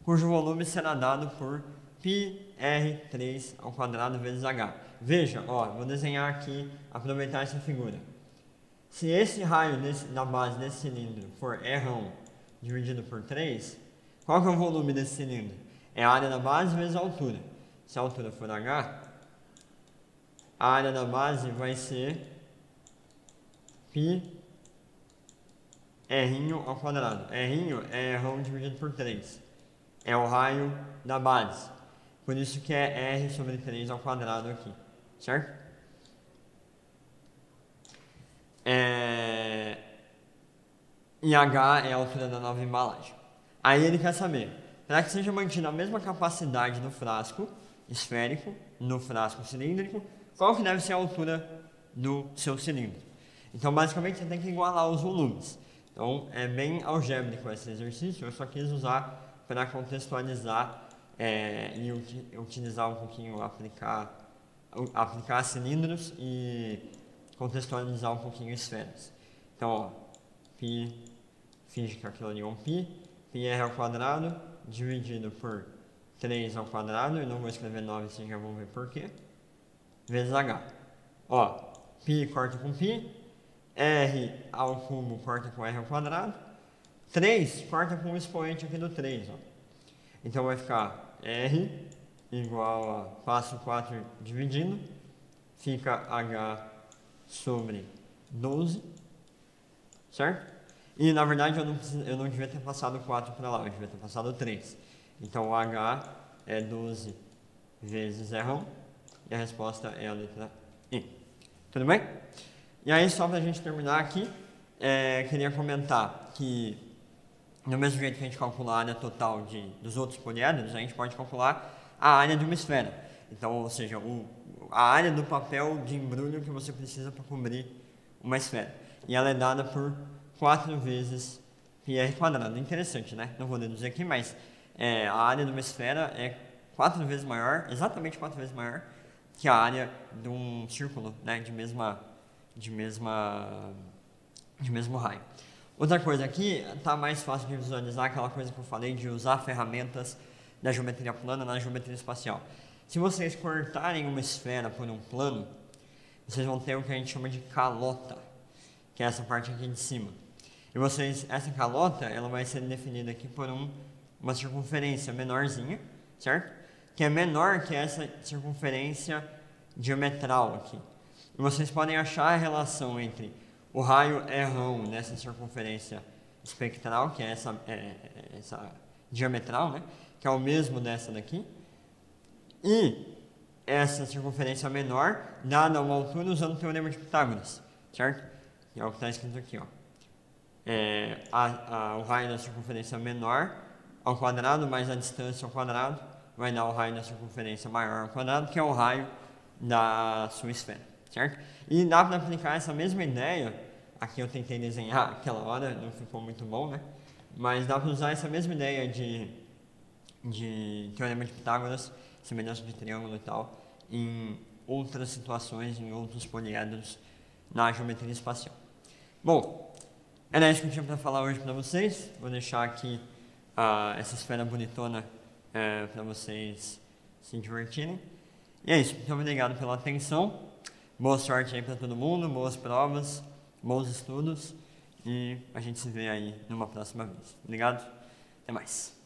cujo volume será dado por πr3 ao quadrado vezes h. Veja, ó, vou desenhar aqui, aproveitar essa figura. Se esse raio da base desse cilindro for R1 dividido por 3, qual que é o volume desse cilindro? É a área da base vezes a altura. Se a altura for h, a área da base vai ser πr ao quadrado. R é R1 dividido por 3. É o raio da base. Por isso que é R sobre 3 ao quadrado aqui. Certo? E H é a altura da nova embalagem. Aí ele quer saber, para que seja mantida a mesma capacidade do frasco esférico, no frasco cilíndrico, qual que deve ser a altura do seu cilindro? Então, basicamente, você tem que igualar os volumes. Então, é bem algébrico esse exercício, eu só quis usar para contextualizar e utilizar um pouquinho, aplicar cilindros e contextualizar um pouquinho esferas. Então, ó, π, finge que aquilo ali é um π, πr ao quadrado, dividido por 3 ao quadrado, e não vou escrever 9, vocês já vão ver por quê, vezes h. Ó, π corta com π, r ao cubo corta com r ao quadrado, 3 corta com o expoente aqui do 3, ó. Então vai ficar r igual a, passo 4 dividindo, fica h sobre 12, certo? E na verdade eu não devia ter passado 4 para lá, eu devia ter passado 3. Então o h é 12 vezes R1 e a resposta é a letra I. Tudo bem? E aí, só para a gente terminar aqui, queria comentar que do mesmo jeito que a gente calcula a área total dos outros poliédros, a gente pode calcular a área de uma esfera. Então, ou seja, a área do papel de embrulho que você precisa para cobrir uma esfera. E ela é dada por 4 vezes πr quadrado. Interessante, né? Não vou deduzir aqui, mas a área de uma esfera é 4 vezes maior, exatamente 4 vezes maior, que a área de um círculo, né? de mesmo raio. Outra coisa aqui, tá mais fácil de visualizar aquela coisa que eu falei de usar ferramentas da geometria plana na geometria espacial. Se vocês cortarem uma esfera por um plano, vocês vão ter o que a gente chama de calota, que é essa parte aqui de cima. E essa calota, ela vai ser definida aqui por uma circunferência menorzinha, certo? Que é menor que essa circunferência diametral aqui. E vocês podem achar a relação entre o raio R1 nessa circunferência espectral, que é essa diametral, né? Que é o mesmo dessa daqui, e essa circunferência menor dada uma altura usando o teorema de Pitágoras, certo? Que é o que está escrito aqui, ó. O raio da circunferência menor ao quadrado mais a distância ao quadrado vai dar o raio da circunferência maior ao quadrado, que é o raio da sua esfera, certo? E dá para aplicar essa mesma ideia, aqui eu tentei desenhar aquela hora, não ficou muito bom, né? Mas dá para usar essa mesma ideia de teorema de Pitágoras, semelhança de triângulo e tal, em outras situações, em outros poliedros na geometria espacial. Bom, era isso que eu tinha para falar hoje para vocês. Vou deixar aqui essa esfera bonitona para vocês se divertirem. E é isso, muito obrigado pela atenção. Boa sorte aí para todo mundo, boas provas, bons estudos. E a gente se vê aí numa próxima vez. Obrigado, até mais.